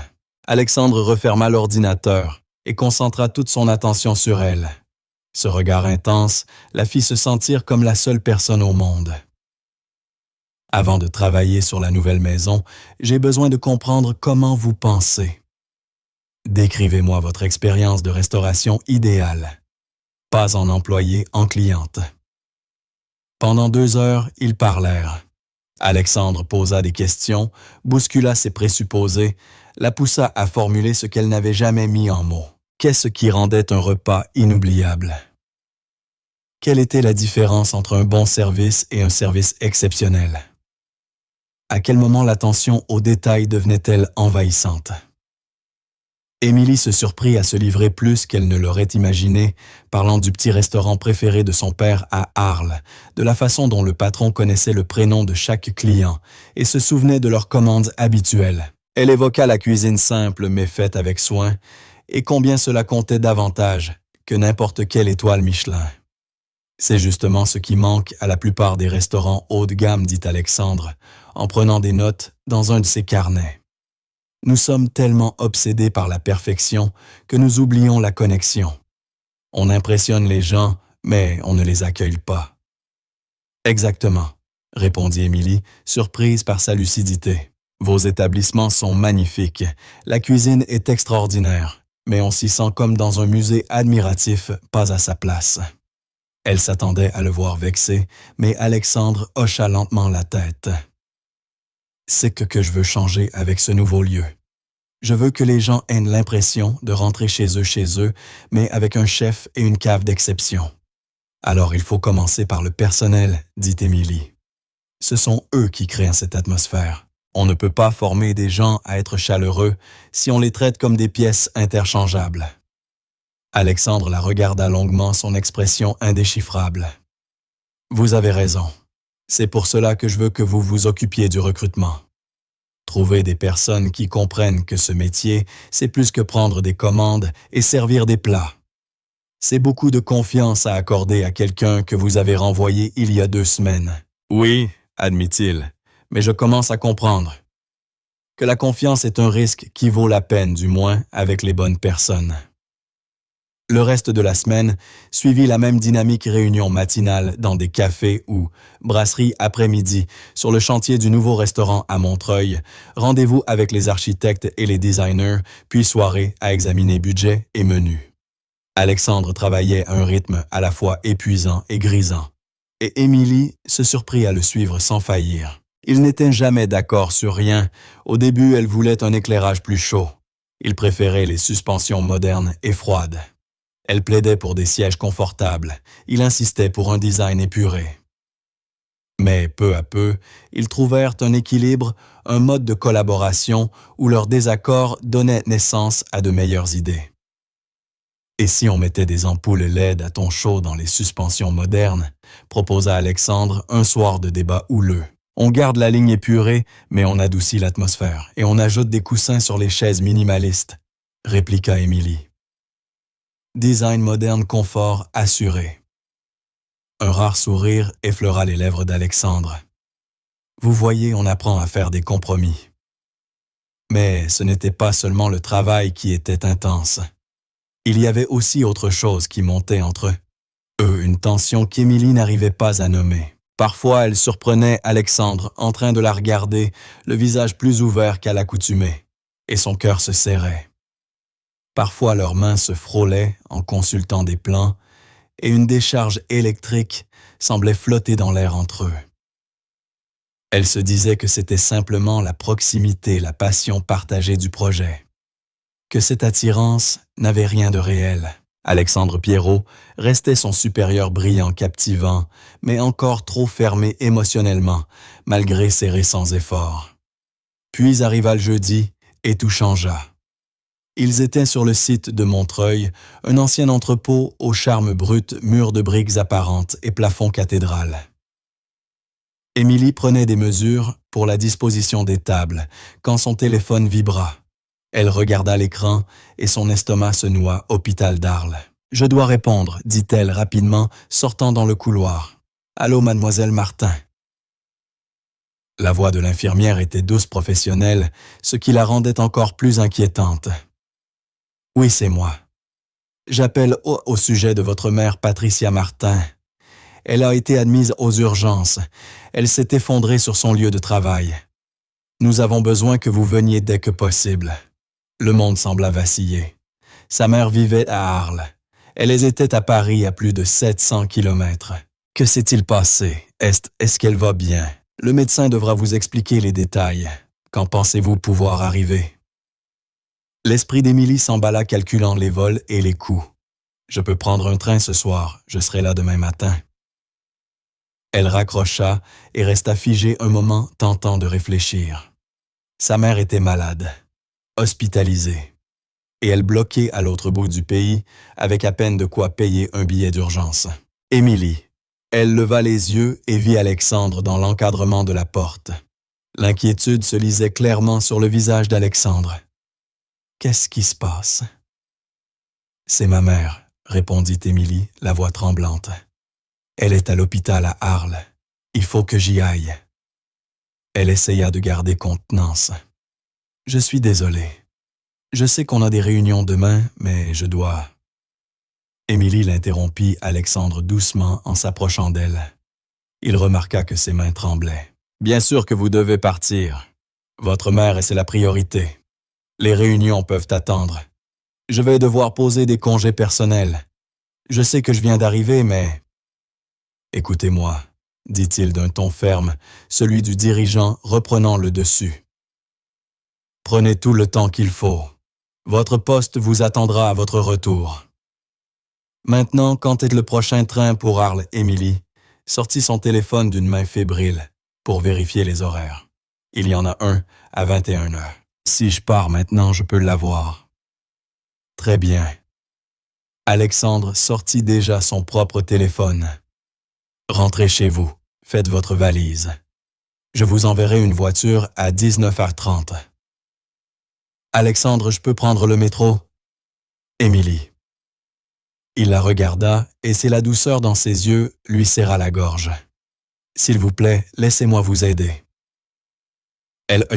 Alexandre referma l'ordinateur et concentra toute son attention sur elle. Ce regard intense la fit se sentir comme la seule personne au monde. Avant de travailler sur la nouvelle maison, j'ai besoin de comprendre comment vous pensez. Décrivez-moi votre expérience de restauration idéale. Pas en employé, en cliente. Pendant 2 heures, ils parlèrent. Alexandre posa des questions, bouscula ses présupposés, la poussa à formuler ce qu'elle n'avait jamais mis en mots. Qu'est-ce qui rendait un repas inoubliable? Quelle était la différence entre un bon service et un service exceptionnel? À quel moment l'attention aux détails devenait-elle envahissante? Émilie se surprit à se livrer plus qu'elle ne l'aurait imaginé, parlant du petit restaurant préféré de son père à Arles, de la façon dont le patron connaissait le prénom de chaque client et se souvenait de leurs commandes habituelles. Elle évoqua la cuisine simple mais faite avec soin, et combien cela comptait davantage que n'importe quelle étoile Michelin. C'est justement ce qui manque à la plupart des restaurants haut de gamme, dit Alexandre, en prenant des notes dans un de ses carnets. Nous sommes tellement obsédés par la perfection que nous oublions la connexion. On impressionne les gens, mais on ne les accueille pas. Exactement, répondit Émilie, surprise par sa lucidité. Vos établissements sont magnifiques. La cuisine est extraordinaire, mais on s'y sent comme dans un musée admiratif, pas à sa place. Elle s'attendait à le voir vexé, mais Alexandre hocha lentement la tête. C'est que je veux changer avec ce nouveau lieu. Je veux que les gens aient l'impression de rentrer chez eux, mais avec un chef et une cave d'exception. Alors il faut commencer par le personnel, dit Émilie. Ce sont eux qui créent cette atmosphère. On ne peut pas former des gens à être chaleureux si on les traite comme des pièces interchangeables. Alexandre la regarda longuement, son expression indéchiffrable. Vous avez raison. C'est pour cela que je veux que vous vous occupiez du recrutement. Trouver des personnes qui comprennent que ce métier, c'est plus que prendre des commandes et servir des plats. C'est beaucoup de confiance à accorder à quelqu'un que vous avez renvoyé il y a 2 semaines. Oui, admit-il, mais je commence à comprendre que la confiance est un risque qui vaut la peine, du moins avec les bonnes personnes. Le reste de la semaine suivit la même dynamique réunion matinale dans des cafés ou brasseries après-midi, sur le chantier du nouveau restaurant à Montreuil, rendez-vous avec les architectes et les designers, puis soirée à examiner budget et menu. Alexandre travaillait à un rythme à la fois épuisant et grisant, et Émilie se surprit à le suivre sans faillir. Ils n'étaient jamais d'accord sur rien. Au début, elle voulait un éclairage plus chaud. Il préférait les suspensions modernes et froides. Elle plaidait pour des sièges confortables. Il insistait pour un design épuré. Mais peu à peu, ils trouvèrent un équilibre, un mode de collaboration où leurs désaccords donnaient naissance à de meilleures idées. Et si on mettait des ampoules LED à ton chaud dans les suspensions modernes, proposa Alexandre un soir de débat houleux. On garde la ligne épurée, mais on adoucit l'atmosphère et on ajoute des coussins sur les chaises minimalistes, répliqua Émilie. Design moderne confort assuré. Un rare sourire effleura les lèvres d'Alexandre. Vous voyez, on apprend à faire des compromis. Mais ce n'était pas seulement le travail qui était intense. Il y avait aussi autre chose qui montait entre eux, une tension qu'Émilie n'arrivait pas à nommer. Parfois, elle surprenait Alexandre en train de la regarder, le visage plus ouvert qu'à l'accoutumée, et son cœur se serrait. Parfois, leurs mains se frôlaient en consultant des plans, et une décharge électrique semblait flotter dans l'air entre eux. Elle se disait que c'était simplement la proximité, la passion partagée du projet, que cette attirance n'avait rien de réel. Alexandre Pierrot restait son supérieur brillant, captivant, mais encore trop fermé émotionnellement, malgré ses récents efforts. Puis arriva le jeudi, et tout changea. Ils étaient sur le site de Montreuil, un ancien entrepôt au charme brut, murs de briques apparentes et plafond cathédral. Émilie prenait des mesures pour la disposition des tables, quand son téléphone vibra. Elle regarda l'écran et son estomac se noua, hôpital d'Arles. « Je dois répondre », dit-elle rapidement, sortant dans le couloir. « Allô, mademoiselle Martin ?» La voix de l'infirmière était douce, professionnelle, ce qui la rendait encore plus inquiétante. « Oui, c'est moi. J'appelle au sujet de votre mère Patricia Martin. Elle a été admise aux urgences. Elle s'est effondrée sur son lieu de travail. Nous avons besoin que vous veniez dès que possible. » Le monde sembla vaciller. Sa mère vivait à Arles. Elles étaient à Paris à plus de 700 kilomètres. Que s'est-il passé? Est-ce qu'elle va bien? Le médecin devra vous expliquer les détails. Quand pensez-vous pouvoir arriver? L'esprit d'Émilie s'emballa calculant les vols et les coûts. Je peux prendre un train ce soir, je serai là demain matin. Elle raccrocha et resta figée un moment, tentant de réfléchir. Sa mère était malade, hospitalisée, et elle bloquait à l'autre bout du pays, avec à peine de quoi payer un billet d'urgence. Émilie. Elle leva les yeux et vit Alexandre dans l'encadrement de la porte. L'inquiétude se lisait clairement sur le visage d'Alexandre. Qu'est-ce qui se passe? C'est ma mère, répondit Émilie, la voix tremblante. Elle est à l'hôpital à Arles. Il faut que j'y aille. Elle essaya de garder contenance. Je suis désolé. Je sais qu'on a des réunions demain, mais je dois... Émilie l'interrompit Alexandre doucement en s'approchant d'elle. Il remarqua que ses mains tremblaient. Bien sûr que vous devez partir. Votre mère, c'est la priorité. Les réunions peuvent attendre. Je vais devoir poser des congés personnels. Je sais que je viens d'arriver, mais... Écoutez-moi, dit-il d'un ton ferme, celui du dirigeant reprenant le dessus. Prenez tout le temps qu'il faut. Votre poste vous attendra à votre retour. Maintenant, quand est le prochain train pour Arles, Émilie sortit son téléphone d'une main fébrile pour vérifier les horaires. Il y en a un à 21 heures. Si je pars maintenant, je peux l'avoir. Très bien. Alexandre sortit déjà son propre téléphone. Rentrez chez vous, faites votre valise. Je vous enverrai une voiture à 19h30. Alexandre, je peux prendre le métro? Émilie. Il la regarda et c'est la douceur dans ses yeux lui serra la gorge. S'il vous plaît, laissez-moi vous aider. Elle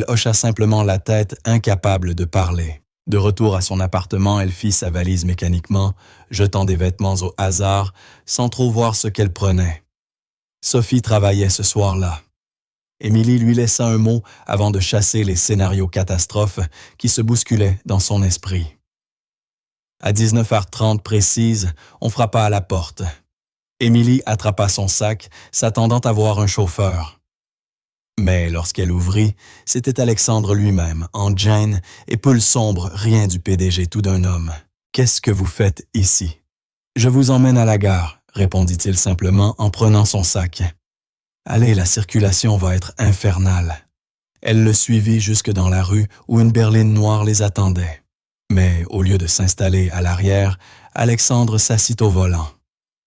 hocha simplement la tête, incapable de parler. De retour à son appartement, elle fit sa valise mécaniquement, jetant des vêtements au hasard, sans trop voir ce qu'elle prenait. Sophie travaillait ce soir-là. Émilie lui laissa un mot avant de chasser les scénarios catastrophes qui se bousculaient dans son esprit. À 19h30 précise, on frappa à la porte. Émilie attrapa son sac, s'attendant à voir un chauffeur. Mais lorsqu'elle ouvrit, c'était Alexandre lui-même, en jean et pull sombre, rien du PDG tout d'un homme. « Qu'est-ce que vous faites ici? »« Je vous emmène à la gare, » répondit-il simplement en prenant son sac. « Allez, la circulation va être infernale. » Elle le suivit jusque dans la rue où une berline noire les attendait. Mais au lieu de s'installer à l'arrière, Alexandre s'assit au volant.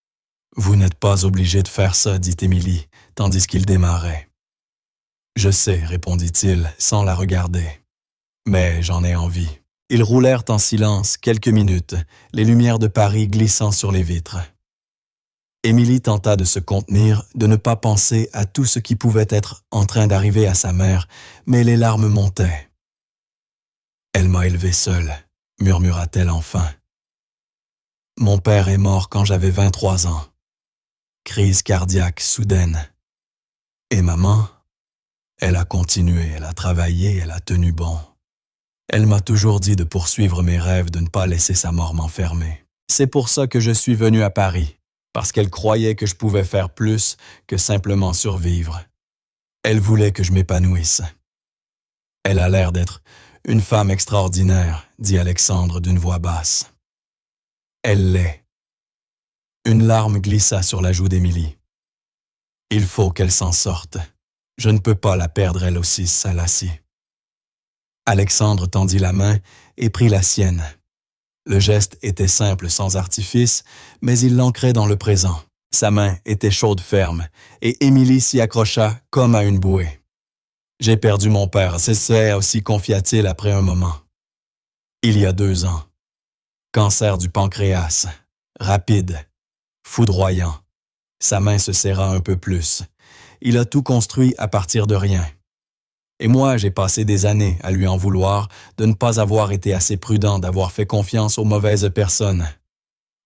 « Vous n'êtes pas obligé de faire ça, dit Émilie, tandis qu'il démarrait. « Je sais, répondit-il, sans la regarder. Mais j'en ai envie. » Ils roulèrent en silence quelques minutes, les lumières de Paris glissant sur les vitres. Émilie tenta de se contenir, de ne pas penser à tout ce qui pouvait être en train d'arriver à sa mère, mais les larmes montaient. « Elle m'a élevée seule, » murmura-t-elle enfin. « Mon père est mort quand j'avais 23 ans. Crise cardiaque soudaine. Et maman, elle a continué, elle a travaillé, elle a tenu bon. Elle m'a toujours dit de poursuivre mes rêves, de ne pas laisser sa mort m'enfermer. C'est pour ça que je suis venu à Paris, parce qu'elle croyait que je pouvais faire plus que simplement survivre. Elle voulait que je m'épanouisse. Elle a l'air d'être une femme extraordinaire, dit Alexandre d'une voix basse. Elle l'est. Une larme glissa sur la joue d'Émilie. Il faut qu'elle s'en sorte. Je ne peux pas la perdre elle aussi, celle-ci. Alexandre tendit la main et prit la sienne. Le geste était simple, sans artifice, mais il l'ancrait dans le présent. Sa main était chaude ferme, et Émilie s'y accrocha comme à une bouée. « J'ai perdu mon père, c'est ça aussi, confia-t-il après un moment. Il y a 2 ans. Cancer du pancréas. Rapide. Foudroyant. » Sa main se serra un peu plus. Il a tout construit à partir de rien. Et moi, j'ai passé des années à lui en vouloir de ne pas avoir été assez prudent, d'avoir fait confiance aux mauvaises personnes.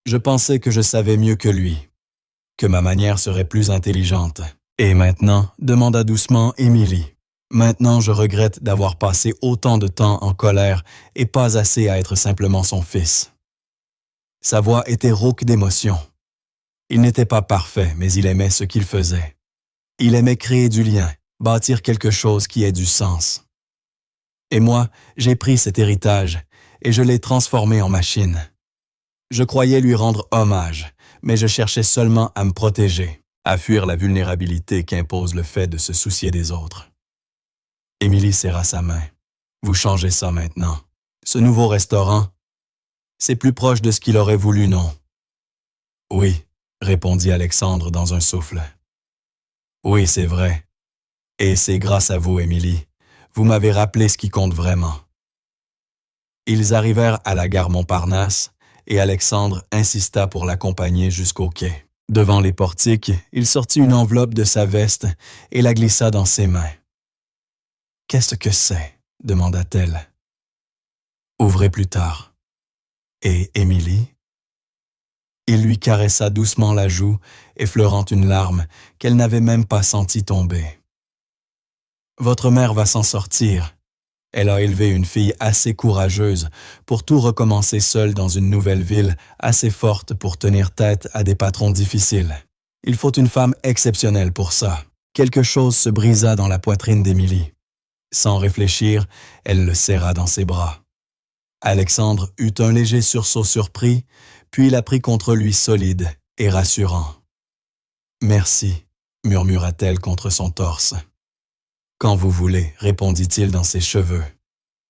Je pensais que je savais mieux que lui, que ma manière serait plus intelligente. Et maintenant, demanda doucement Émilie. Maintenant, je regrette d'avoir passé autant de temps en colère et pas assez à être simplement son fils. Sa voix était rauque d'émotion. Il n'était pas parfait, mais il aimait ce qu'il faisait. Il aimait créer du lien, bâtir quelque chose qui ait du sens. Et moi, j'ai pris cet héritage et je l'ai transformé en machine. Je croyais lui rendre hommage, mais je cherchais seulement à me protéger, à fuir la vulnérabilité qu'impose le fait de se soucier des autres. Émilie serra sa main. « Vous changez ça maintenant. Ce nouveau restaurant, c'est plus proche de ce qu'il aurait voulu, non? » « Oui, » répondit Alexandre dans un souffle. « Oui, c'est vrai. Et c'est grâce à vous, Émilie. Vous m'avez rappelé ce qui compte vraiment. » Ils arrivèrent à la gare Montparnasse et Alexandre insista pour l'accompagner jusqu'au quai. Devant les portiques, il sortit une enveloppe de sa veste et la glissa dans ses mains. « Qu'est-ce que c'est? » demanda-t-elle. Ouvrez plus tard. Et Émilie? Il lui caressa doucement la joue, effleurant une larme qu'elle n'avait même pas senti tomber. Votre mère va s'en sortir. Elle a élevé une fille assez courageuse pour tout recommencer seule dans une nouvelle ville, assez forte pour tenir tête à des patrons difficiles. Il faut une femme exceptionnelle pour ça. Quelque chose se brisa dans la poitrine d'Émilie. Sans réfléchir, elle le serra dans ses bras. Alexandre eut un léger sursaut surpris, puis la prit contre lui solide et rassurant. « Merci », murmura-t-elle contre son torse. « Quand vous voulez », répondit-il dans ses cheveux.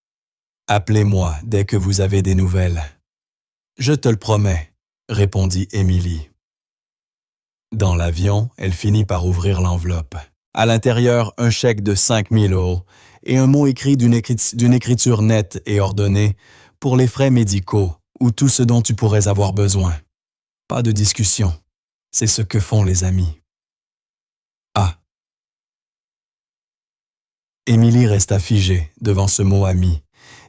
« Appelez-moi dès que vous avez des nouvelles. »« Je te le promets », répondit Émilie. Dans l'avion, elle finit par ouvrir l'enveloppe. À l'intérieur, un chèque de 5 000 € et un mot écrit d'une écriture nette et ordonnée pour les frais médicaux ou tout ce dont tu pourrais avoir besoin. Pas de discussion. C'est ce que font les amis. Ah. Émilie resta figée devant ce mot ami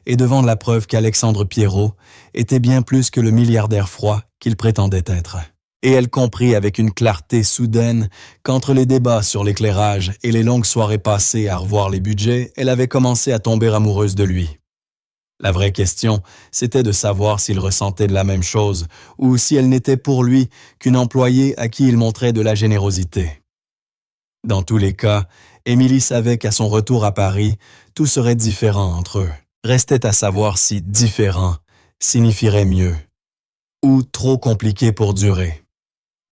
et devant la preuve qu'Alexandre Pierrot était bien plus que le milliardaire froid qu'il prétendait être. Et elle comprit avec une clarté soudaine qu'entre les débats sur l'éclairage et les longues soirées passées à revoir les budgets, elle avait commencé à tomber amoureuse de lui. La vraie question, c'était de savoir s'il ressentait de la même chose ou si elle n'était pour lui qu'une employée à qui il montrait de la générosité. Dans tous les cas, Émilie savait qu'à son retour à Paris, tout serait différent entre eux. Restait à savoir si « différent » signifierait mieux ou trop compliqué pour durer.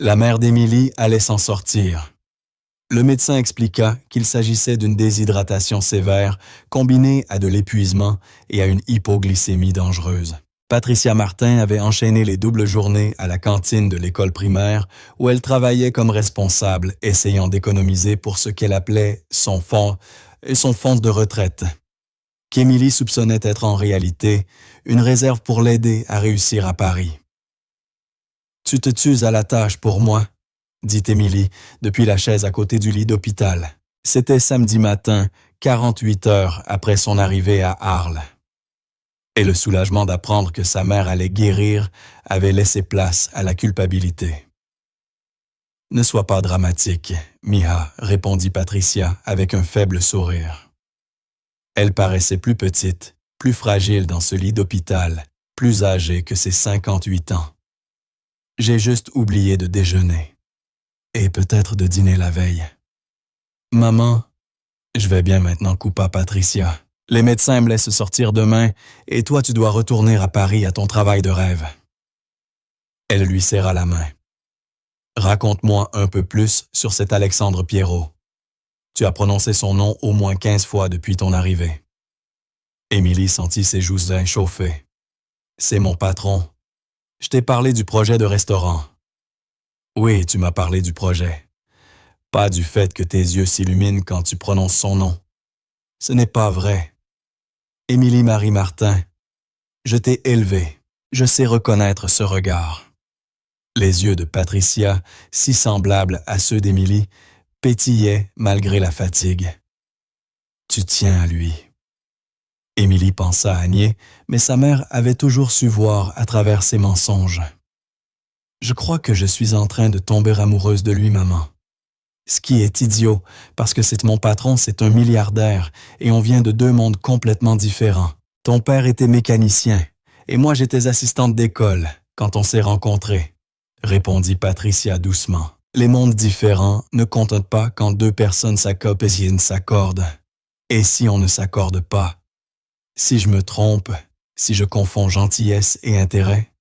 La mère d'Émilie allait s'en sortir. Le médecin expliqua qu'il s'agissait d'une déshydratation sévère combinée à de l'épuisement et à une hypoglycémie dangereuse. Patricia Martin avait enchaîné les doubles journées à la cantine de l'école primaire où elle travaillait comme responsable, essayant d'économiser pour ce qu'elle appelait son fonds de retraite, qu'Émilie soupçonnait être en réalité une réserve pour l'aider à réussir à Paris. « Tu te tues à la tâche pour moi », dit Émilie depuis la chaise à côté du lit d'hôpital. C'était samedi matin, 48 heures après son arrivée à Arles. Et le soulagement d'apprendre que sa mère allait guérir avait laissé place à la culpabilité. « Ne sois pas dramatique, Miha », répondit Patricia avec un faible sourire. Elle paraissait plus petite, plus fragile dans ce lit d'hôpital, plus âgée que ses 58 ans. J'ai juste oublié de déjeuner. Et peut-être de dîner la veille. Maman, je vais bien maintenant, coupa Patricia. Les médecins me laissent sortir demain et toi tu dois retourner à Paris à ton travail de rêve. Elle lui serra la main. Raconte-moi un peu plus sur cet Alexandre Pierrot. Tu as prononcé son nom au moins 15 fois depuis ton arrivée. Émilie sentit ses joues échauffées. C'est mon patron. Je t'ai parlé du projet de restaurant. Oui, tu m'as parlé du projet. Pas du fait que tes yeux s'illuminent quand tu prononces son nom. Ce n'est pas vrai. Émilie Marie Martin, je t'ai élevée. Je sais reconnaître ce regard. Les yeux de Patricia, si semblables à ceux d'Émilie, pétillaient malgré la fatigue. Tu tiens à lui. Émilie pensa à nier, mais sa mère avait toujours su voir à travers ses mensonges. Je crois que je suis en train de tomber amoureuse de lui, maman. Ce qui est idiot, parce que c'est mon patron, c'est un milliardaire, et on vient de deux mondes complètement différents. Ton père était mécanicien, et moi j'étais assistante d'école quand on s'est rencontrés, répondit Patricia doucement. Les mondes différents ne comptent pas quand deux personnes s'accordent. Et si on ne s'accorde pas? Si je me trompe, si je confonds gentillesse et intérêt?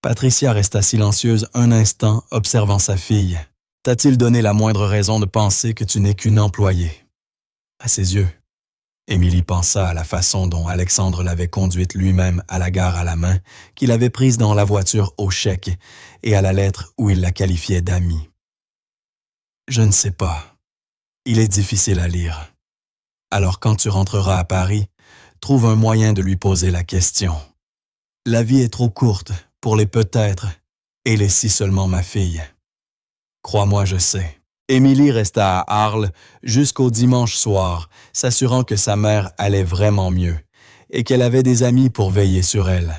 Patricia resta silencieuse un instant, observant sa fille. T'a-t-il donné la moindre raison de penser que tu n'es qu'une employée? À ses yeux, Émilie pensa à la façon dont Alexandre l'avait conduite lui-même à la gare à la main, qu'il avait prise dans la voiture au chèque, et à la lettre où il la qualifiait d'amie. Je ne sais pas. Il est difficile à lire. Alors quand tu rentreras à Paris, trouve un moyen de lui poser la question. La vie est trop courte pour les peut-être et les si seulement ma fille. Crois-moi, je sais. Émilie resta à Arles jusqu'au dimanche soir, s'assurant que sa mère allait vraiment mieux et qu'elle avait des amis pour veiller sur elle.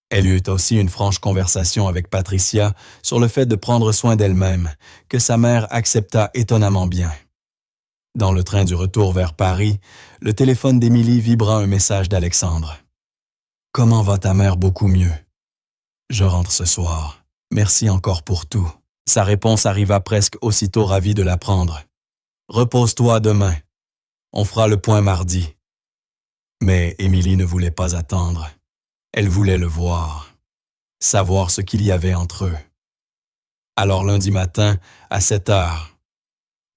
Elle eut aussi une franche conversation avec Patricia sur le fait de prendre soin d'elle-même, que sa mère accepta étonnamment bien. Dans le train du retour vers Paris, le téléphone d'Émilie vibra un message d'Alexandre. « Comment va ta mère beaucoup mieux? Je rentre ce soir. Merci encore pour tout. » Sa réponse arriva presque aussitôt ravie de l'apprendre. « Repose-toi demain. On fera le point mardi. » Mais Émilie ne voulait pas attendre. Elle voulait le voir, savoir ce qu'il y avait entre eux. Alors lundi matin, à 7 heures,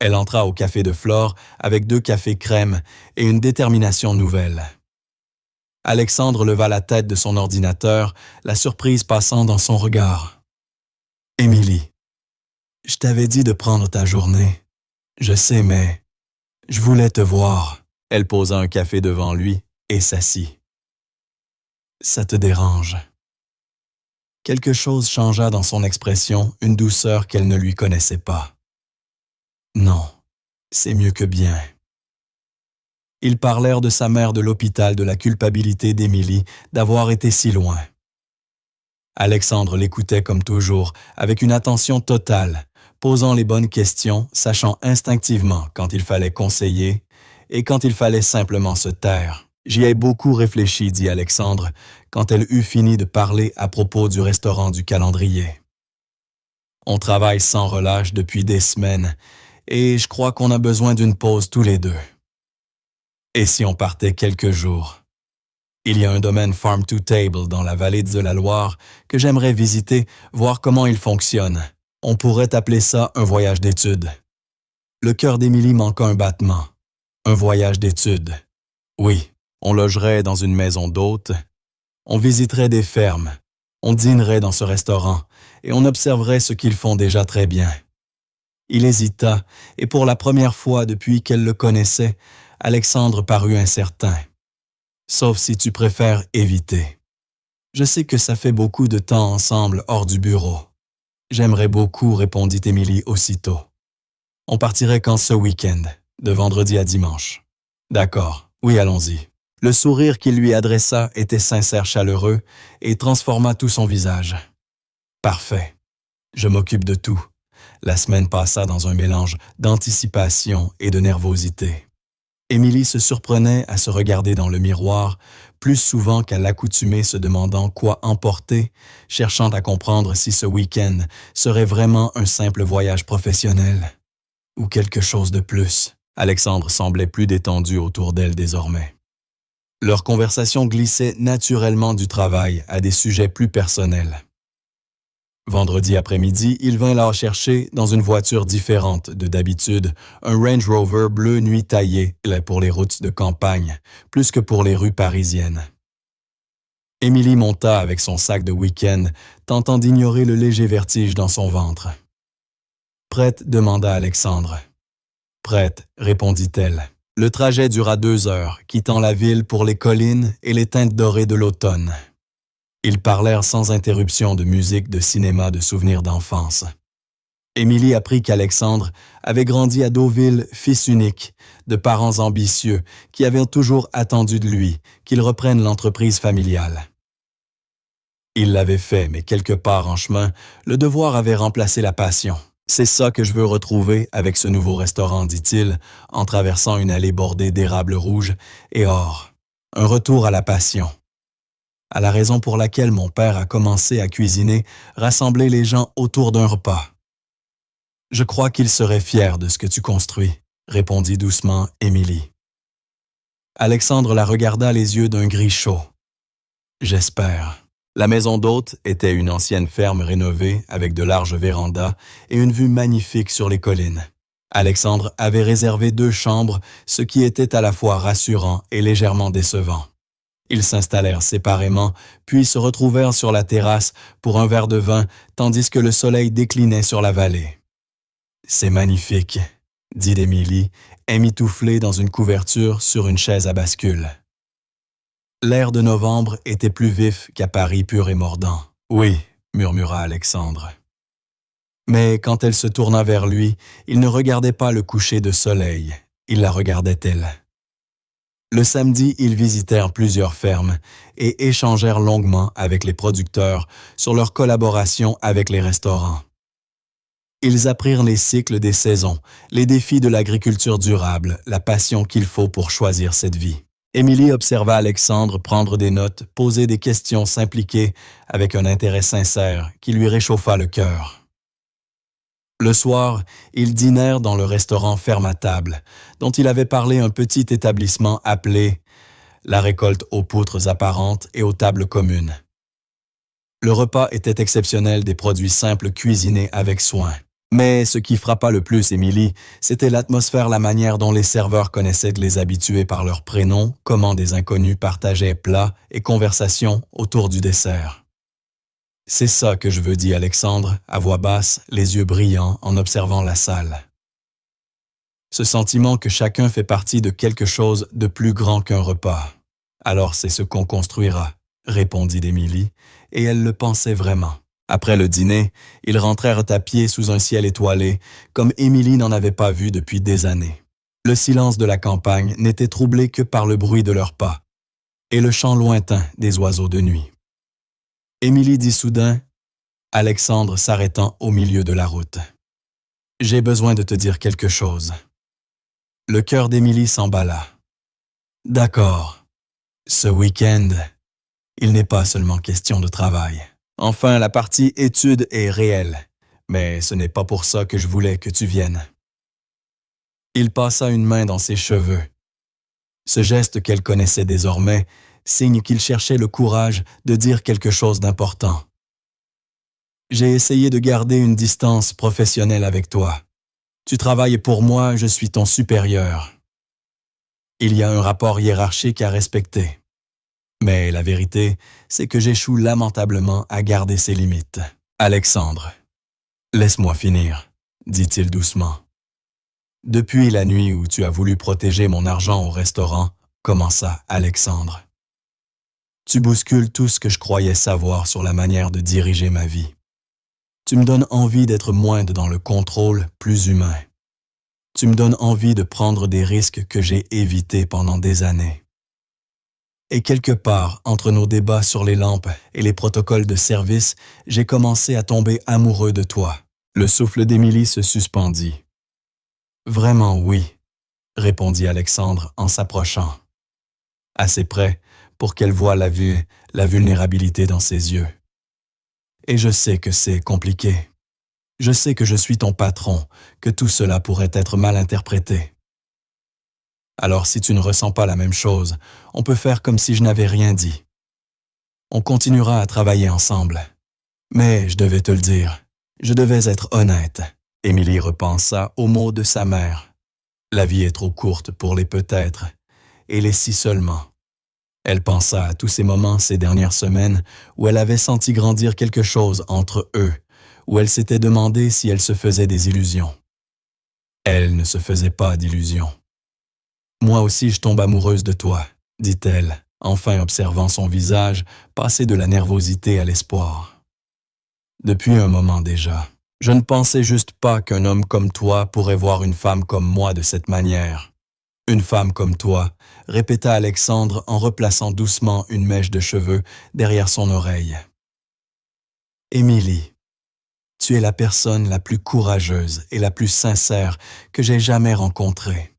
elle entra au café de Flore avec 2 cafés crème et une détermination nouvelle. Alexandre leva la tête de son ordinateur, la surprise passant dans son regard. « Émilie, je t'avais dit de prendre ta journée. Je sais, mais je voulais te voir. » Elle posa un café devant lui et s'assit. « Ça te dérange? » Quelque chose changea dans son expression, une douceur qu'elle ne lui connaissait pas. « Non, c'est mieux que bien. » Ils parlèrent de sa mère de l'hôpital, de la culpabilité d'Émilie d'avoir été si loin. Alexandre l'écoutait comme toujours, avec une attention totale, posant les bonnes questions, sachant instinctivement quand il fallait conseiller et quand il fallait simplement se taire. « J'y ai beaucoup réfléchi, » dit Alexandre, quand elle eut fini de parler à propos du restaurant du calendrier. « On travaille sans relâche depuis des semaines et je crois qu'on a besoin d'une pause tous les deux. Et si on partait quelques jours? Il y a un domaine farm to table dans la vallée de la Loire que j'aimerais visiter, voir comment il fonctionne. On pourrait appeler ça un voyage d'études. » Le cœur d'Émilie manqua un battement. Un voyage d'études. Oui, on logerait dans une maison d'hôtes, on visiterait des fermes, on dînerait dans ce restaurant et on observerait ce qu'ils font déjà très bien. Il hésita et pour la première fois depuis qu'elle le connaissait, Alexandre parut incertain. « Sauf si tu préfères éviter. Je sais que ça fait beaucoup de temps ensemble hors du bureau. »« J'aimerais beaucoup, » répondit Émilie aussitôt. « On partirait quand ce week-end, de vendredi à dimanche. »« D'accord, oui, allons-y. » Le sourire qu'il lui adressa était sincère, chaleureux et transforma tout son visage. « Parfait. Je m'occupe de tout. » La semaine passa dans un mélange d'anticipation et de nervosité. Émilie se surprenait à se regarder dans le miroir, plus souvent qu'à l'accoutumée, se demandant quoi emporter, cherchant à comprendre si ce week-end serait vraiment un simple voyage professionnel ou quelque chose de plus. Alexandre semblait plus détendu autour d'elle désormais. Leur conversation glissait naturellement du travail à des sujets plus personnels. Vendredi après-midi, il vint la chercher dans une voiture différente de d'habitude, un Range Rover bleu nuit taillé pour les routes de campagne, plus que pour les rues parisiennes. Émilie monta avec son sac de week-end, tentant d'ignorer le léger vertige dans son ventre. « Prête ?» demanda Alexandre. « Prête » répondit-elle. Le trajet dura 2 heures, quittant la ville pour les collines et les teintes dorées de l'automne. Ils parlèrent sans interruption de musique, de cinéma, de souvenirs d'enfance. Émilie apprit qu'Alexandre avait grandi à Deauville, fils unique, de parents ambitieux qui avaient toujours attendu de lui qu'il reprenne l'entreprise familiale. Il l'avait fait, mais quelque part en chemin, le devoir avait remplacé la passion. « C'est ça que je veux retrouver avec ce nouveau restaurant, » dit-il, en traversant une allée bordée d'érables rouges et or. Un retour à la passion. À la raison pour laquelle mon père a commencé à cuisiner, rassembler les gens autour d'un repas. « Je crois qu'il serait fier de ce que tu construis, » répondit doucement Émilie. Alexandre la regarda les yeux d'un gris chaud. « J'espère. » La maison d'hôte était une ancienne ferme rénovée avec de larges vérandas et une vue magnifique sur les collines. Alexandre avait réservé 2 chambres, ce qui était à la fois rassurant et légèrement décevant. Ils s'installèrent séparément, puis se retrouvèrent sur la terrasse pour un verre de vin, tandis que le soleil déclinait sur la vallée. « C'est magnifique, » dit Émilie, émitouflée dans une couverture sur une chaise à bascule. L'air de novembre était plus vif qu'à Paris pur et mordant. « Oui, » murmura Alexandre. Mais quand elle se tourna vers lui, il ne regardait pas le coucher de soleil, il la regardait elle. Le samedi, ils visitèrent plusieurs fermes et échangèrent longuement avec les producteurs sur leur collaboration avec les restaurants. Ils apprirent les cycles des saisons, les défis de l'agriculture durable, la passion qu'il faut pour choisir cette vie. Émilie observa Alexandre prendre des notes, poser des questions, s'impliquer avec un intérêt sincère qui lui réchauffa le cœur. Le soir, ils dînèrent dans le restaurant Ferme à table, dont il avait parlé un petit établissement appelé La Récolte aux poutres apparentes et aux tables communes. Le repas était exceptionnel, des produits simples cuisinés avec soin. Mais ce qui frappa le plus Émilie, c'était l'atmosphère, la manière dont les serveurs connaissaient de les habitués par leurs prénoms, comment des inconnus partageaient plats et conversations autour du dessert. « C'est ça que je veux, dit Alexandre, à voix basse, les yeux brillants en observant la salle. Ce sentiment que chacun fait partie de quelque chose de plus grand qu'un repas. Alors c'est ce qu'on construira, répondit Émilie, et elle le pensait vraiment. Après le dîner, ils rentrèrent à pied sous un ciel étoilé, comme Émilie n'en avait pas vu depuis des années. Le silence de la campagne n'était troublé que par le bruit de leurs pas et le chant lointain des oiseaux de nuit. Émilie dit soudain, Alexandre s'arrêtant au milieu de la route. « J'ai besoin de te dire quelque chose. » Le cœur d'Émilie s'emballa. « D'accord. Ce week-end, il n'est pas seulement question de travail. Enfin, la partie étude est réelle, mais ce n'est pas pour ça que je voulais que tu viennes. » Il passa une main dans ses cheveux. Ce geste qu'elle connaissait désormais, signe qu'il cherchait le courage de dire quelque chose d'important. « J'ai essayé de garder une distance professionnelle avec toi. Tu travailles pour moi, je suis ton supérieur. Il y a un rapport hiérarchique à respecter. Mais la vérité, c'est que j'échoue lamentablement à garder ces limites. Alexandre, laisse-moi finir, dit-il doucement. Depuis la nuit où tu as voulu protéger mon argent au restaurant, commença Alexandre. Tu bouscules tout ce que je croyais savoir sur la manière de diriger ma vie. Tu me donnes envie d'être moins dans le contrôle, plus humain. Tu me donnes envie de prendre des risques que j'ai évités pendant des années. Et quelque part, entre nos débats sur les lampes et les protocoles de service, j'ai commencé à tomber amoureux de toi. Le souffle d'Émilie se suspendit. Vraiment oui, répondit Alexandre en s'approchant. Assez près pour qu'elle voie la vulnérabilité dans ses yeux. Et je sais que c'est compliqué. Je sais que je suis ton patron, que tout cela pourrait être mal interprété. Alors si tu ne ressens pas la même chose, on peut faire comme si je n'avais rien dit. On continuera à travailler ensemble. Mais je devais te le dire, je devais être honnête. Émilie repensa aux mots de sa mère. La vie est trop courte pour les peut-être, et les si seulement. Elle pensa à tous ces moments ces dernières semaines où elle avait senti grandir quelque chose entre eux, où elle s'était demandé si elle se faisait des illusions. Elle ne se faisait pas d'illusions. « Moi aussi je tombe amoureuse de toi, » dit-elle, enfin observant son visage passer de la nervosité à l'espoir. Depuis un moment déjà, je ne pensais juste pas qu'un homme comme toi pourrait voir une femme comme moi de cette manière. Une femme comme toi, répéta Alexandre en replaçant doucement une mèche de cheveux derrière son oreille. Émilie, tu es la personne la plus courageuse et la plus sincère que j'ai jamais rencontrée.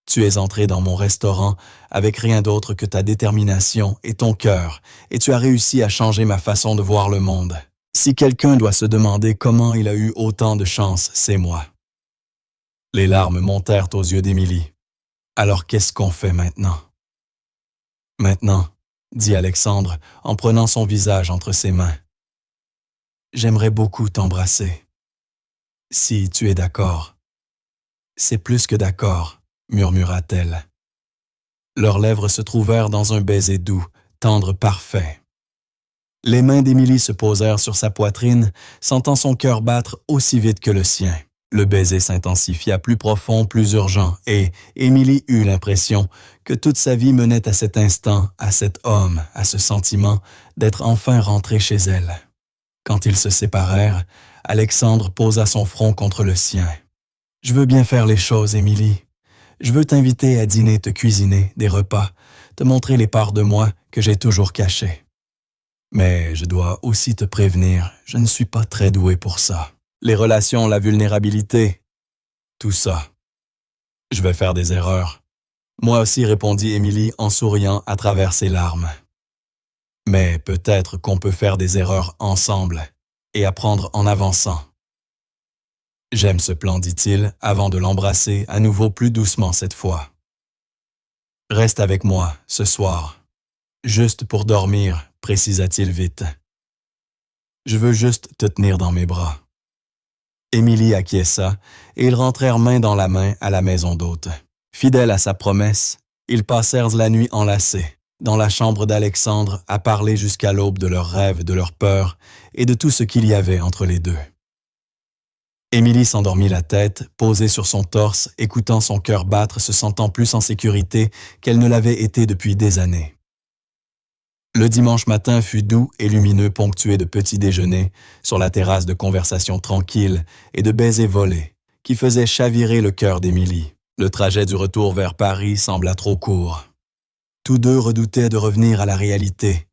Tu es entrée dans mon restaurant avec rien d'autre que ta détermination et ton cœur, et tu as réussi à changer ma façon de voir le monde. Si quelqu'un doit se demander comment il a eu autant de chance, c'est moi. Les larmes montèrent aux yeux d'Émilie. Alors qu'est-ce qu'on fait maintenant? Maintenant, dit Alexandre en prenant son visage entre ses mains. J'aimerais beaucoup t'embrasser. Si tu es d'accord. C'est plus que d'accord, murmura-t-elle. Leurs lèvres se trouvèrent dans un baiser doux, tendre, parfait. Les mains d'Émilie se posèrent sur sa poitrine, sentant son cœur battre aussi vite que le sien. Le baiser s'intensifia, plus profond, plus urgent, et Émilie eut l'impression que toute sa vie menait à cet instant, à cet homme, à ce sentiment d'être enfin rentrée chez elle. Quand ils se séparèrent, Alexandre posa son front contre le sien. « Je veux bien faire les choses, Émilie. Je veux t'inviter à dîner, te cuisiner des repas, te montrer les parts de moi que j'ai toujours cachées. Mais je dois aussi te prévenir, je ne suis pas très doué pour ça. Les relations, la vulnérabilité, tout ça. Je vais faire des erreurs. » Moi aussi, répondit Émilie en souriant à travers ses larmes. « Mais peut-être qu'on peut faire des erreurs ensemble et apprendre en avançant. » « J'aime ce plan, dit-il, avant de l'embrasser à nouveau plus doucement cette fois. « Reste avec moi, ce soir. Juste pour dormir, précisa-t-il vite. Je veux juste te tenir dans mes bras. » Émilie acquiesça et ils rentrèrent main dans la main à la maison d'hôte. Fidèles à sa promesse, ils passèrent la nuit enlacés, dans la chambre d'Alexandre, à parler jusqu'à l'aube de leurs rêves, de leurs peurs et de tout ce qu'il y avait entre les deux. Émilie s'endormit la tête, posée sur son torse, écoutant son cœur battre, se sentant plus en sécurité qu'elle ne l'avait été depuis des années. Le dimanche matin fut doux et lumineux, ponctué de petits déjeuners, sur la terrasse de conversations tranquilles et de baisers volés, qui faisaient chavirer le cœur d'Émilie. Le trajet du retour vers Paris sembla trop court. Tous deux redoutaient de revenir à la réalité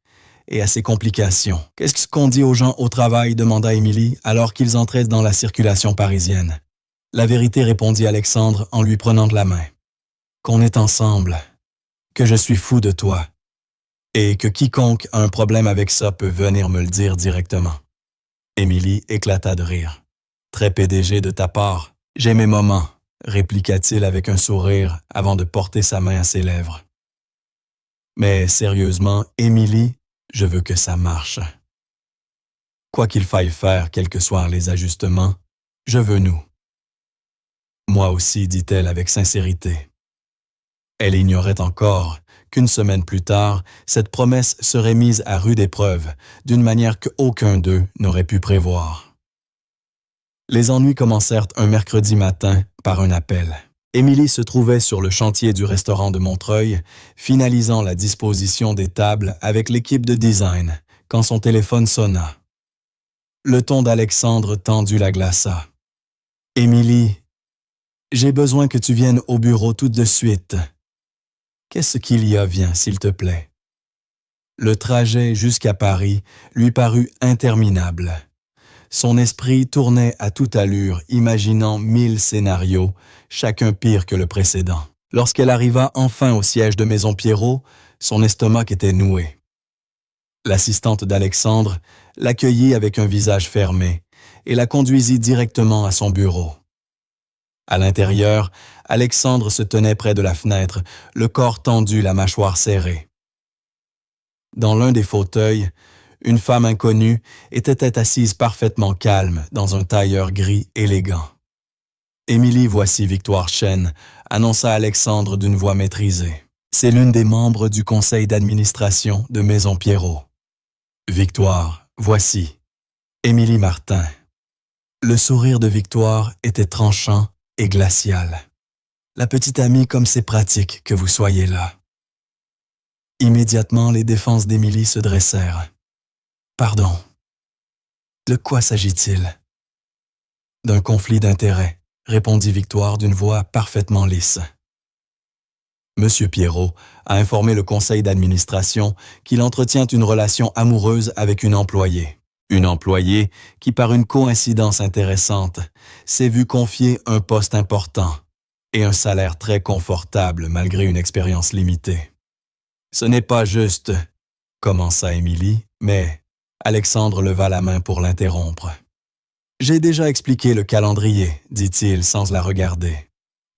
et à ses complications. « Qu'est-ce qu'on dit aux gens au travail ?» demanda Émilie alors qu'ils entraient dans la circulation parisienne. « La vérité, répondit Alexandre en lui prenant de la main. « Qu'on est ensemble, que je suis fou de toi, et que quiconque a un problème avec ça peut venir me le dire directement. » Émilie éclata de rire. « Très PDG de ta part, j'ai mes moments, » répliqua-t-il avec un sourire avant de porter sa main à ses lèvres. « Mais sérieusement, Émilie, je veux que ça marche. Quoi qu'il faille faire, quels que soient les ajustements, je veux nous. » « Moi aussi, dit-elle avec sincérité. Elle ignorait encore qu'une semaine plus tard, cette promesse serait mise à rude épreuve, d'une manière qu'aucun d'eux n'aurait pu prévoir. Les ennuis commencèrent un mercredi matin par un appel. Émilie se trouvait sur le chantier du restaurant de Montreuil, finalisant la disposition des tables avec l'équipe de design, quand son téléphone sonna. Le ton d'Alexandre tendu la glaça. « Émilie, j'ai besoin que tu viennes au bureau tout de suite. » « Qu'est-ce qu'il y a, viens, s'il te plaît. » Le trajet jusqu'à Paris lui parut interminable. Son esprit tournait à toute allure, imaginant 1000 scénarios, chacun pire que le précédent. Lorsqu'elle arriva enfin au siège de Maison Pierrot, son estomac était noué. L'assistante d'Alexandre l'accueillit avec un visage fermé et la conduisit directement à son bureau. À l'intérieur, Alexandre se tenait près de la fenêtre, le corps tendu, la mâchoire serrée. Dans l'un des fauteuils, une femme inconnue était assise parfaitement calme dans un tailleur gris élégant. « Émilie, voici Victoire Chen », annonça Alexandre d'une voix maîtrisée. « C'est l'une des membres du conseil d'administration de Maison Pierrot. »« Victoire, voici. Émilie Martin. » Le sourire de Victoire était tranchant et glacial. « La petite amie, comme c'est pratique que vous soyez là. » Immédiatement, les défenses d'Émilie se dressèrent. « Pardon. De quoi s'agit-il? » « D'un conflit d'intérêts, » répondit Victoire d'une voix parfaitement lisse. Monsieur Pierrot a informé le conseil d'administration qu'il entretient une relation amoureuse avec une employée. Une employée qui, par une coïncidence intéressante, s'est vue confier un poste important et un salaire très confortable malgré une expérience limitée. « Ce n'est pas juste, » commença Émilie, mais Alexandre leva la main pour l'interrompre. « J'ai déjà expliqué le calendrier, dit-il sans la regarder.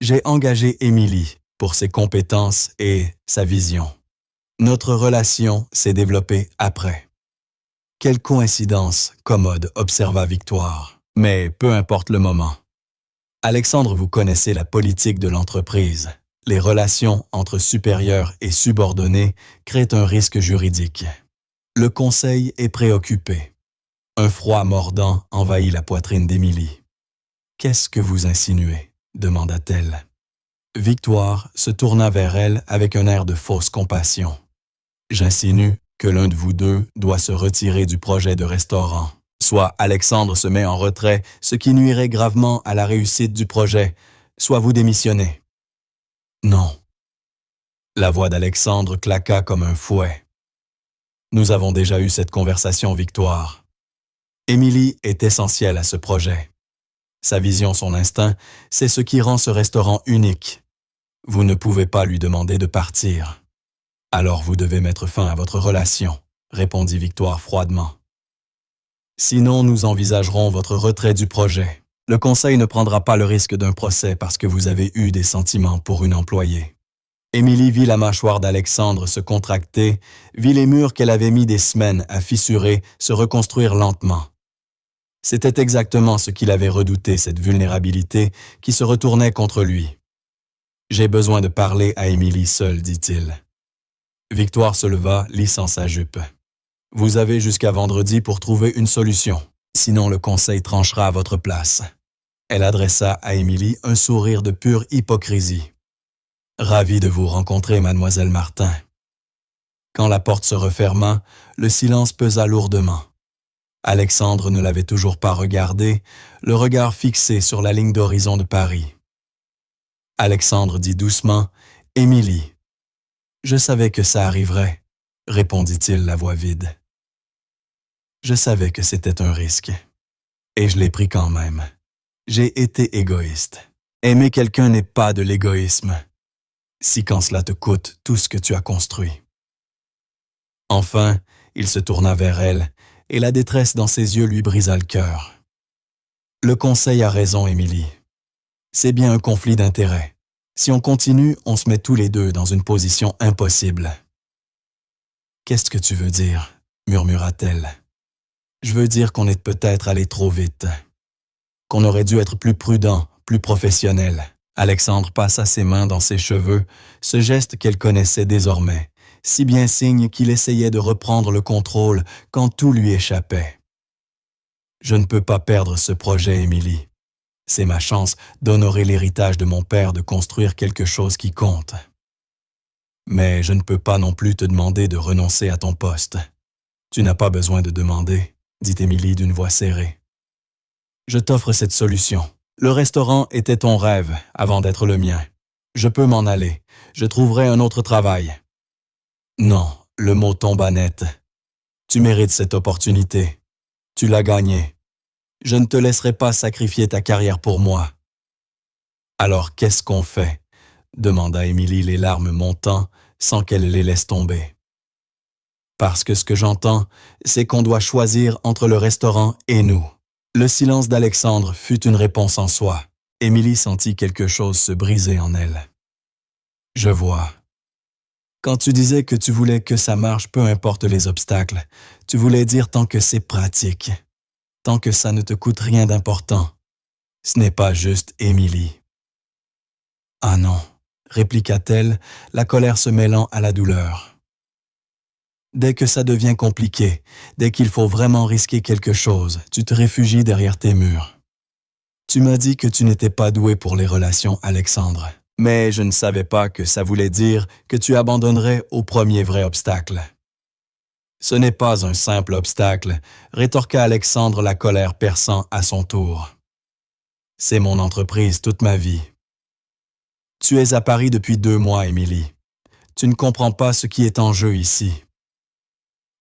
J'ai engagé Émilie pour ses compétences et sa vision. Notre relation s'est développée après. » « Quelle coïncidence commode, » observa Victoire. « Mais peu importe le moment. Alexandre, vous connaissez la politique de l'entreprise. Les relations entre supérieurs et subordonnés créent un risque juridique. Le conseil est préoccupé. » Un froid mordant envahit la poitrine d'Émilie. « Qu'est-ce que vous insinuez ?» demanda-t-elle. Victoire se tourna vers elle avec un air de fausse compassion. « J'insinue que l'un de vous deux doit se retirer du projet de restaurant. Soit Alexandre se met en retrait, ce qui nuirait gravement à la réussite du projet, soit vous démissionnez. Non. La voix d'Alexandre claqua comme un fouet. Nous avons déjà eu cette conversation, Victoire. Émilie est essentielle à ce projet. Sa vision, son instinct, c'est ce qui rend ce restaurant unique. Vous ne pouvez pas lui demander de partir. Alors vous devez mettre fin à votre relation, répondit Victoire froidement. Sinon, nous envisagerons votre retrait du projet. Le conseil ne prendra pas le risque d'un procès parce que vous avez eu des sentiments pour une employée. Émilie vit la mâchoire d'Alexandre se contracter, vit les murs qu'elle avait mis des semaines à fissurer se reconstruire lentement. C'était exactement ce qu'il avait redouté, cette vulnérabilité qui se retournait contre lui. « J'ai besoin de parler à Émilie seule, dit-il. Victoire se leva, lissant sa jupe. « Vous avez jusqu'à vendredi pour trouver une solution, sinon le conseil tranchera à votre place. » Elle adressa à Émilie un sourire de pure hypocrisie. « Ravi de vous rencontrer, mademoiselle Martin. » Quand la porte se referma, le silence pesa lourdement. Alexandre ne l'avait toujours pas regardé, le regard fixé sur la ligne d'horizon de Paris. Alexandre dit doucement « Émilie. » « Je savais que ça arriverait, » répondit-il la voix vide. « Je savais que c'était un risque. Et je l'ai pris quand même. J'ai été égoïste. Aimer quelqu'un n'est pas de l'égoïsme. Si quand cela te coûte tout ce que tu as construit. » Enfin, il se tourna vers elle, et la détresse dans ses yeux lui brisa le cœur. « Le conseil a raison, Émilie. C'est bien un conflit d'intérêts. Si on continue, on se met tous les deux dans une position impossible. »« Qu'est-ce que tu veux dire ?» murmura-t-elle. « Je veux dire qu'on est peut-être allé trop vite. Qu'on aurait dû être plus prudent, plus professionnel. » Alexandre passa ses mains dans ses cheveux, ce geste qu'elle connaissait désormais, si bien signe qu'il essayait de reprendre le contrôle quand tout lui échappait. « Je ne peux pas perdre ce projet, Émilie. C'est ma chance d'honorer l'héritage de mon père, de construire quelque chose qui compte. Mais je ne peux pas non plus te demander de renoncer à ton poste. Tu n'as pas besoin de demander, dit Émilie d'une voix serrée. Je t'offre cette solution. Le restaurant était ton rêve avant d'être le mien. Je peux m'en aller. Je trouverai un autre travail. Non, le mot tomba net. Tu mérites cette opportunité. Tu l'as gagnée. Je ne te laisserai pas sacrifier ta carrière pour moi. » « Alors qu'est-ce qu'on fait ?» demanda Émilie, les larmes montant, sans qu'elle les laisse tomber. « Parce que ce que j'entends, c'est qu'on doit choisir entre le restaurant et nous. » Le silence d'Alexandre fut une réponse en soi. Émilie sentit quelque chose se briser en elle. « Je vois. Quand tu disais que tu voulais que ça marche, peu importe les obstacles, tu voulais dire tant que c'est pratique. Tant que ça ne te coûte rien d'important. Ce n'est pas juste, Émilie. »« Ah non, » répliqua-t-elle, la colère se mêlant à la douleur. « Dès que ça devient compliqué, dès qu'il faut vraiment risquer quelque chose, tu te réfugies derrière tes murs. Tu m'as dit que tu n'étais pas doué pour les relations, Alexandre, mais je ne savais pas que ça voulait dire que tu abandonnerais au premier vrai obstacle. » « Ce n'est pas un simple obstacle, » rétorqua Alexandre, la colère perçant à son tour. « C'est mon entreprise toute ma vie. » « Tu es à Paris depuis 2 mois, Émilie. Tu ne comprends pas ce qui est en jeu ici. »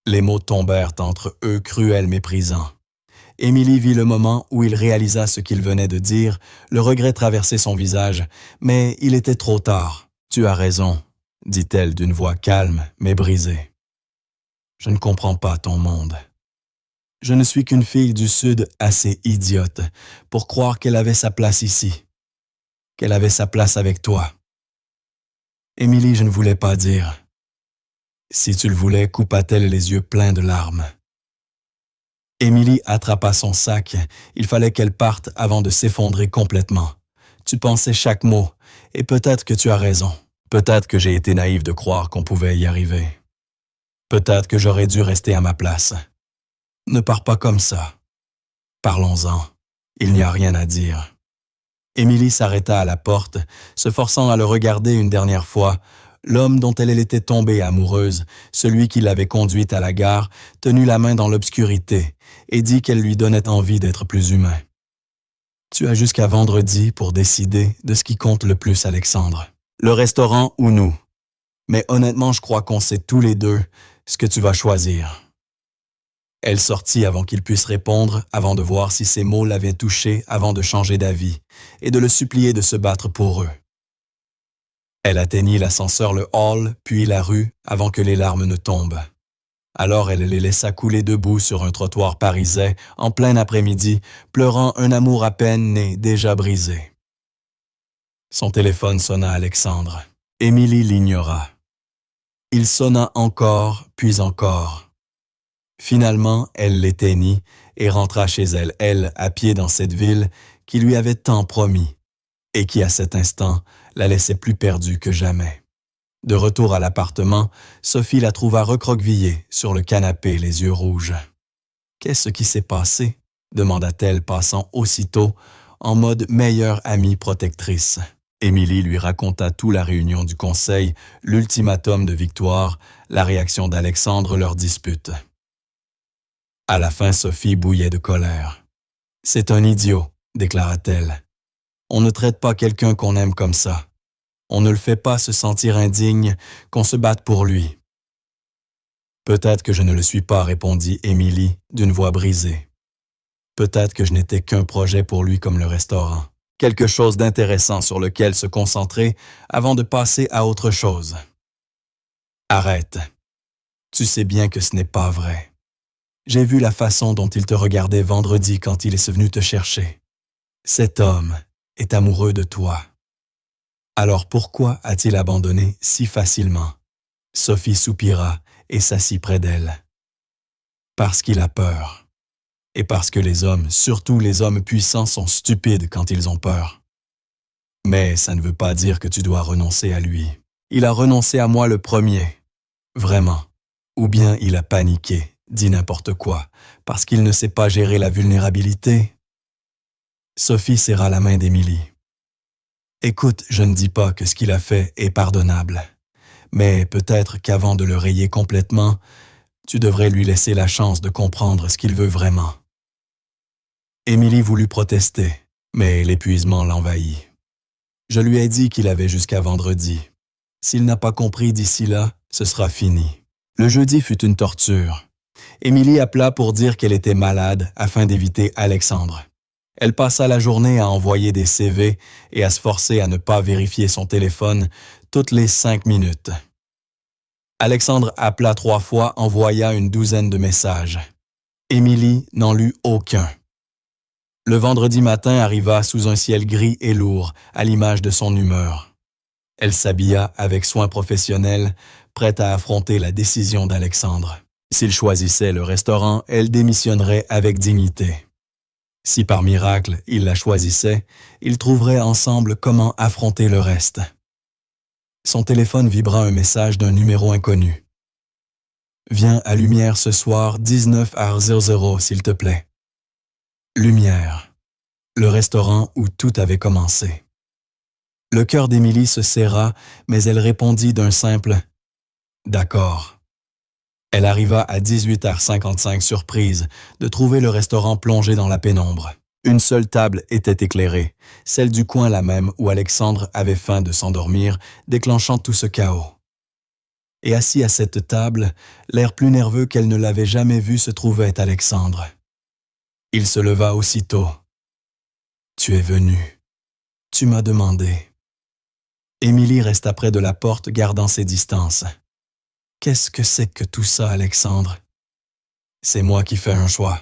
Les mots tombèrent entre eux cruels, méprisants. Émilie vit le moment où il réalisa ce qu'il venait de dire, le regret traversait son visage, mais il était trop tard. « Tu as raison, » dit-elle d'une voix calme mais brisée. « Je ne comprends pas ton monde. Je ne suis qu'une fille du Sud assez idiote pour croire qu'elle avait sa place ici, qu'elle avait sa place avec toi. Émilie, je ne voulais pas dire. Si tu le voulais, coupa-t-elle les yeux pleins de larmes. Émilie attrapa son sac. Il fallait qu'elle parte avant de s'effondrer complètement. Tu pensais chaque mot, et peut-être que tu as raison. Peut-être que j'ai été naïf de croire qu'on pouvait y arriver. Peut-être que j'aurais dû rester à ma place. Ne pars pas comme ça. Parlons-en. Il n'y a rien à dire. » Émilie s'arrêta à la porte, se forçant à le regarder une dernière fois, l'homme dont elle était tombée amoureuse, celui qui l'avait conduite à la gare, tenu la main dans l'obscurité et dit qu'elle lui donnait envie d'être plus humain. Tu as jusqu'à vendredi pour décider de ce qui compte le plus, Alexandre. Le restaurant ou nous. Mais honnêtement, je crois qu'on sait tous les deux ce que tu vas choisir. Elle sortit avant qu'il puisse répondre, avant de voir si ces mots l'avaient touché, avant de changer d'avis, et de le supplier de se battre pour eux. Elle atteignit l'ascenseur, le hall, puis la rue, avant que les larmes ne tombent. Alors elle les laissa couler debout sur un trottoir parisais, en plein après-midi, pleurant un amour à peine né, déjà brisé. Son téléphone sonna à Alexandre. Émilie l'ignora. Il sonna encore, puis encore. Finalement, elle l'éteignit et rentra chez elle, elle, à pied dans cette ville qui lui avait tant promis, et qui, à cet instant, la laissait plus perdue que jamais. De retour à l'appartement, Sophie la trouva recroquevillée sur le canapé, les yeux rouges. « Qu'est-ce qui s'est passé ?» demanda-t-elle, passant aussitôt en mode meilleure amie protectrice. Émilie lui raconta toute la réunion du conseil, l'ultimatum de Victoire, la réaction d'Alexandre, leur dispute. À la fin, Sophie bouillait de colère. « C'est un idiot », déclara-t-elle. « On ne traite pas quelqu'un qu'on aime comme ça. On ne le fait pas se sentir indigne, qu'on se batte pour lui. » « Peut-être que je ne le suis pas, répondit Émilie d'une voix brisée. Peut-être que je n'étais qu'un projet pour lui comme le restaurant. Quelque chose d'intéressant sur lequel se concentrer avant de passer à autre chose. Arrête. Tu sais bien que ce n'est pas vrai. J'ai vu la façon dont il te regardait vendredi quand il est venu te chercher. Cet homme est amoureux de toi. Alors pourquoi a-t-il abandonné si facilement? Sophie soupira et s'assit près d'elle. Parce qu'il a peur. Et parce que les hommes, surtout les hommes puissants, sont stupides quand ils ont peur. Mais ça ne veut pas dire que tu dois renoncer à lui. Il a renoncé à moi le premier. Vraiment. Ou bien il a paniqué, dit n'importe quoi, parce qu'il ne sait pas gérer la vulnérabilité. Sophie serra la main d'Émilie. Écoute, je ne dis pas que ce qu'il a fait est pardonnable. Mais peut-être qu'avant de le rayer complètement, tu devrais lui laisser la chance de comprendre ce qu'il veut vraiment. Émilie voulut protester, mais l'épuisement l'envahit. Je lui ai dit qu'il avait jusqu'à vendredi. S'il n'a pas compris d'ici là, ce sera fini. Le jeudi fut une torture. Émilie appela pour dire qu'elle était malade afin d'éviter Alexandre. Elle passa la journée à envoyer des CV et à se forcer à ne pas vérifier son téléphone toutes les 5 minutes. Alexandre appela 3 fois, envoya une douzaine de messages. Émilie n'en lut aucun. Le vendredi matin arriva sous un ciel gris et lourd, à l'image de son humeur. Elle s'habilla avec soin professionnel, prête à affronter la décision d'Alexandre. S'il choisissait le restaurant, elle démissionnerait avec dignité. Si par miracle il la choisissait, ils trouveraient ensemble comment affronter le reste. Son téléphone vibra un message d'un numéro inconnu. « Viens à Lumière ce soir, 19h00, s'il te plaît. » Lumière, le restaurant où tout avait commencé. Le cœur d'Émilie se serra, mais elle répondit d'un simple « D'accord ». Elle arriva à 18h55 surprise de trouver le restaurant plongé dans la pénombre. Une seule table était éclairée, celle du coin la même où Alexandre avait faim de s'endormir, déclenchant tout ce chaos. Et assis à cette table, l'air plus nerveux qu'elle ne l'avait jamais vu se trouvait Alexandre. Il se leva aussitôt. « Tu es venu. Tu m'as demandé. » Émilie resta près de la porte, gardant ses distances. « Qu'est-ce que c'est que tout ça, Alexandre? » « C'est moi qui fais un choix. »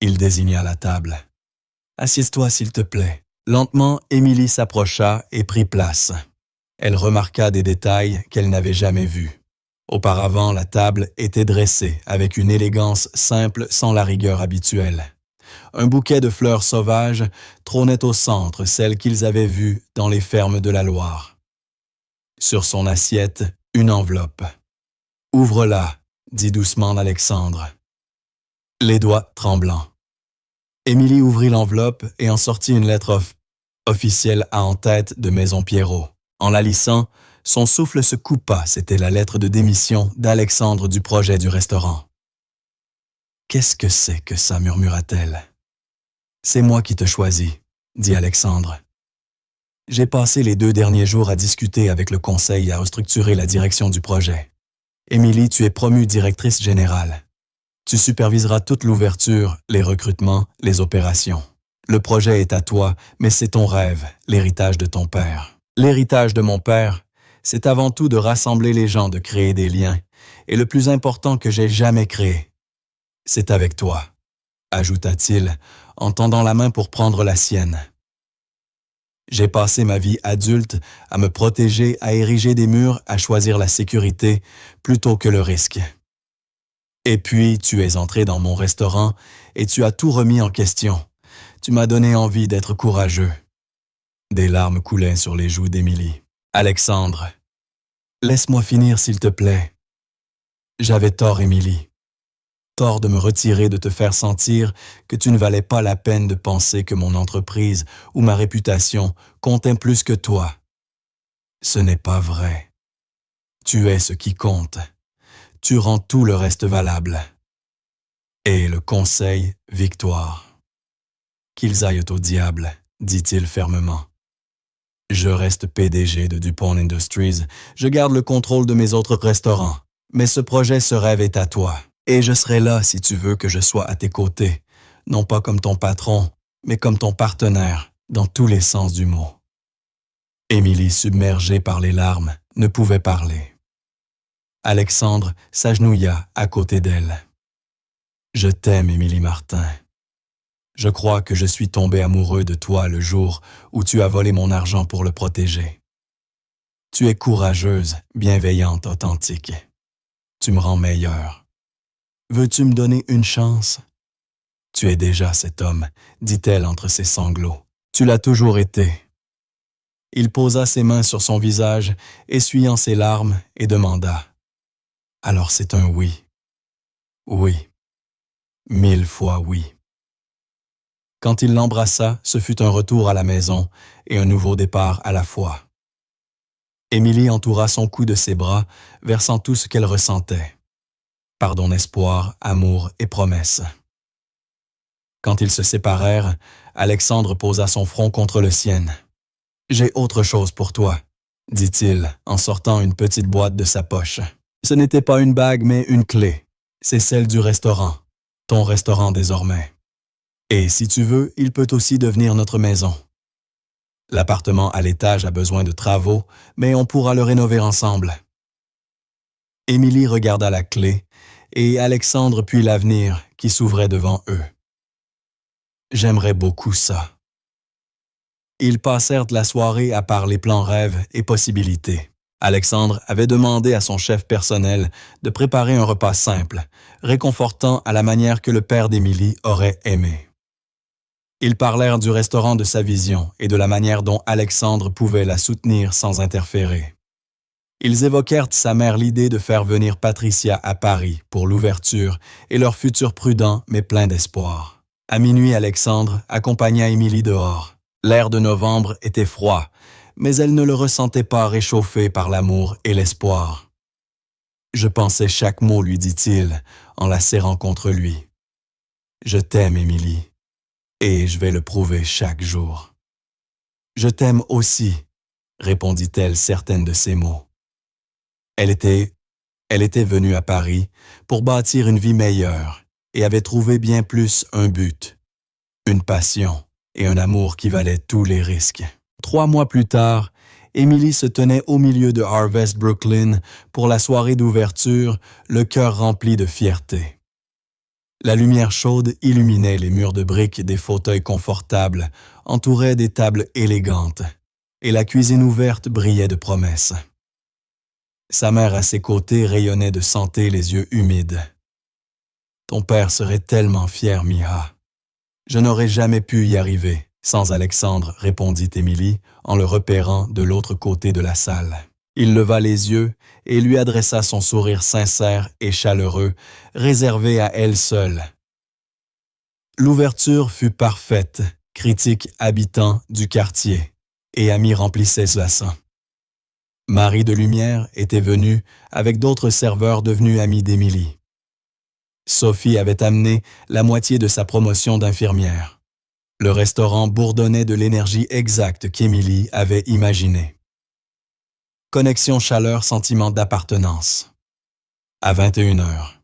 Il désigna la table. « Assieds-toi, s'il te plaît. » Lentement, Émilie s'approcha et prit place. Elle remarqua des détails qu'elle n'avait jamais vus. Auparavant, la table était dressée avec une élégance simple sans la rigueur habituelle. Un bouquet de fleurs sauvages trônait au centre, celles qu'ils avaient vues dans les fermes de la Loire. Sur son assiette, une enveloppe. « Ouvre-la », dit doucement Alexandre, les doigts tremblants. Émilie ouvrit l'enveloppe et en sortit une lettre officielle à en-tête de Maison Pierrot. En la lissant, Son souffle se coupa, c'était la lettre de démission d'Alexandre du projet du restaurant. « Qu'est-ce que c'est que ça » murmura-t-elle. « C'est moi qui te choisis » dit Alexandre. « J'ai passé les 2 derniers jours à discuter avec le conseil et à restructurer la direction du projet. Émilie, tu es promue directrice générale. Tu superviseras toute l'ouverture, les recrutements, les opérations. Le projet est à toi, mais c'est ton rêve, l'héritage de ton père. L'héritage de mon père, c'est avant tout de rassembler les gens, de créer des liens. Et le plus important que j'ai jamais créé, c'est avec toi, ajouta-t-il, en tendant la main pour prendre la sienne. J'ai passé ma vie adulte à me protéger, à ériger des murs, à choisir la sécurité plutôt que le risque. Et puis, tu es entré dans mon restaurant et tu as tout remis en question. Tu m'as donné envie d'être courageux. » Des larmes coulaient sur les joues d'Émilie. « Alexandre, laisse-moi finir s'il te plaît. J'avais tort, Émilie. Tort de me retirer, de te faire sentir que tu ne valais pas la peine, de penser que mon entreprise ou ma réputation comptaient plus que toi. Ce n'est pas vrai. Tu es ce qui compte. Tu rends tout le reste valable. Et le conseil, victoire. Qu'ils aillent au diable, dit-il fermement. Je reste PDG de DuPont Industries, je garde le contrôle de mes autres restaurants, mais ce projet, ce rêve est à toi. Et je serai là si tu veux que je sois à tes côtés, non pas comme ton patron, mais comme ton partenaire, dans tous les sens du mot. » Émilie, submergée par les larmes, ne pouvait parler. Alexandre s'agenouilla à côté d'elle. « Je t'aime, Émilie Martin. Je crois que je suis tombé amoureux de toi le jour où tu as volé mon argent pour le protéger. Tu es courageuse, bienveillante, authentique. Tu me rends meilleure. Veux-tu me donner une chance? » « Tu es déjà cet homme, » dit-elle entre ses sanglots. « Tu l'as toujours été. » Il posa ses mains sur son visage, essuyant ses larmes, et demanda. « Alors c'est un oui. » « Oui. 1000 fois oui. » Quand il l'embrassa, ce fut un retour à la maison et un nouveau départ à la fois. Émilie entoura son cou de ses bras, versant tout ce qu'elle ressentait. Pardon, espoir, amour et promesse. Quand ils se séparèrent, Alexandre posa son front contre le sien. « J'ai autre chose pour toi, » dit-il en sortant une petite boîte de sa poche. Ce n'était pas une bague, mais une clé. C'est celle du restaurant, ton restaurant désormais. Et si tu veux, il peut aussi devenir notre maison. L'appartement à l'étage a besoin de travaux, mais on pourra le rénover ensemble. » Émilie regarda la clé, et Alexandre puis l'avenir qui s'ouvrait devant eux. « J'aimerais beaucoup ça. » Ils passèrent la soirée à parler plans, rêves et possibilités. Alexandre avait demandé à son chef personnel de préparer un repas simple, réconfortant à la manière que le père d'Émilie aurait aimé. Ils parlèrent du restaurant, de sa vision et de la manière dont Alexandre pouvait la soutenir sans interférer. Ils évoquèrent sa mère l'idée de faire venir Patricia à Paris pour l'ouverture et leur futur prudent mais plein d'espoir. À minuit, Alexandre accompagna Émilie dehors. L'air de novembre était froid, mais elle ne le ressentait pas, réchauffé par l'amour et l'espoir. « Je pensais chaque mot, » lui dit-il, en la serrant contre lui. « Je t'aime, Émilie, et je vais le prouver chaque jour. »« Je t'aime aussi, » répondit-elle, certaine de ses mots. Elle était venue à Paris pour bâtir une vie meilleure et avait trouvé bien plus un but, une passion et un amour qui valaient tous les risques. 3 mois plus tard, Émilie se tenait au milieu de Harvest Brooklyn pour la soirée d'ouverture, le cœur rempli de fierté. La lumière chaude illuminait les murs de briques des fauteuils confortables, entourait des tables élégantes, et la cuisine ouverte brillait de promesses. Sa mère à ses côtés rayonnait de santé, les yeux humides. « Ton père serait tellement fier, Miha. Je n'aurais jamais pu y arriver sans Alexandre, » répondit Émilie en le repérant de l'autre côté de la salle. Il leva les yeux et lui adressa son sourire sincère et chaleureux, réservé à elle seule. L'ouverture fut parfaite, critiques habitants du quartier, et amis remplissaient la salle. Marie de Lumière était venue avec d'autres serveurs devenus amis d'Émilie. Sophie avait amené la moitié de sa promotion d'infirmière. Le restaurant bourdonnait de l'énergie exacte qu'Émilie avait imaginée. Connexion chaleur-sentiment d'appartenance. À 21h.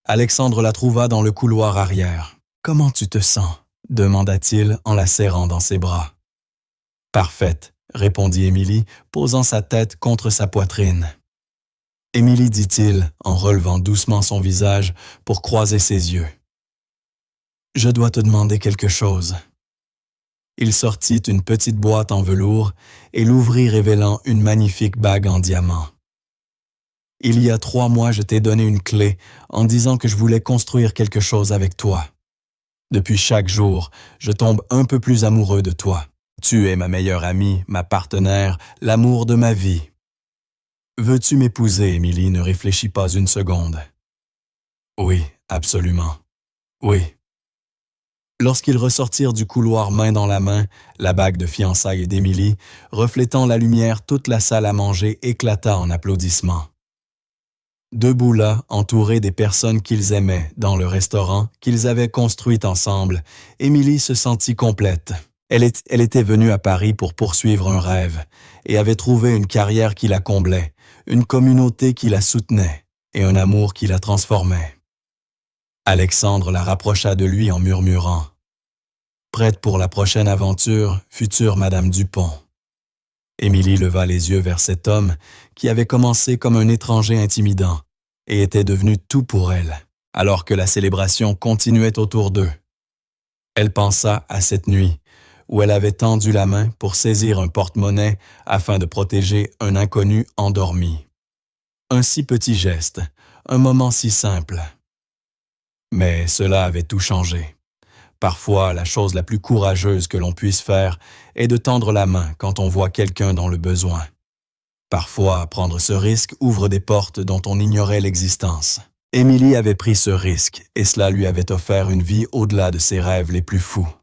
Alexandre la trouva dans le couloir arrière. « Comment tu te sens ?» demanda-t-il en la serrant dans ses bras. « Parfaite », répondit Émilie, posant sa tête contre sa poitrine. « Émilie, dit-il, en relevant doucement son visage pour croiser ses yeux. « Je dois te demander quelque chose. » Il sortit une petite boîte en velours et l'ouvrit révélant une magnifique bague en diamant. « Il y a 3 mois, je t'ai donné une clé en disant que je voulais construire quelque chose avec toi. Depuis chaque jour, je tombe un peu plus amoureux de toi. Tu es ma meilleure amie, ma partenaire, l'amour de ma vie. Veux-tu m'épouser, Émilie, ne réfléchis pas une seconde. »« Oui, absolument. Oui. » Lorsqu'ils ressortirent du couloir main dans la main, la bague de fiançailles d'Émilie, reflétant la lumière, toute la salle à manger éclata en applaudissements. Debout là, entourés des personnes qu'ils aimaient, dans le restaurant qu'ils avaient construit ensemble, Émilie se sentit complète. Elle était venue à Paris pour poursuivre un rêve et avait trouvé une carrière qui la comblait, une communauté qui la soutenait et un amour qui la transformait. Alexandre la rapprocha de lui en murmurant « Prête pour la prochaine aventure, future Madame Dupont. » Émilie leva les yeux vers cet homme qui avait commencé comme un étranger intimidant et était devenu tout pour elle, alors que la célébration continuait autour d'eux. Elle pensa à cette nuit où elle avait tendu la main pour saisir un porte-monnaie afin de protéger un inconnu endormi. Un si petit geste, un moment si simple. Mais cela avait tout changé. Parfois, la chose la plus courageuse que l'on puisse faire est de tendre la main quand on voit quelqu'un dans le besoin. Parfois, prendre ce risque ouvre des portes dont on ignorait l'existence. Émilie avait pris ce risque et cela lui avait offert une vie au-delà de ses rêves les plus fous.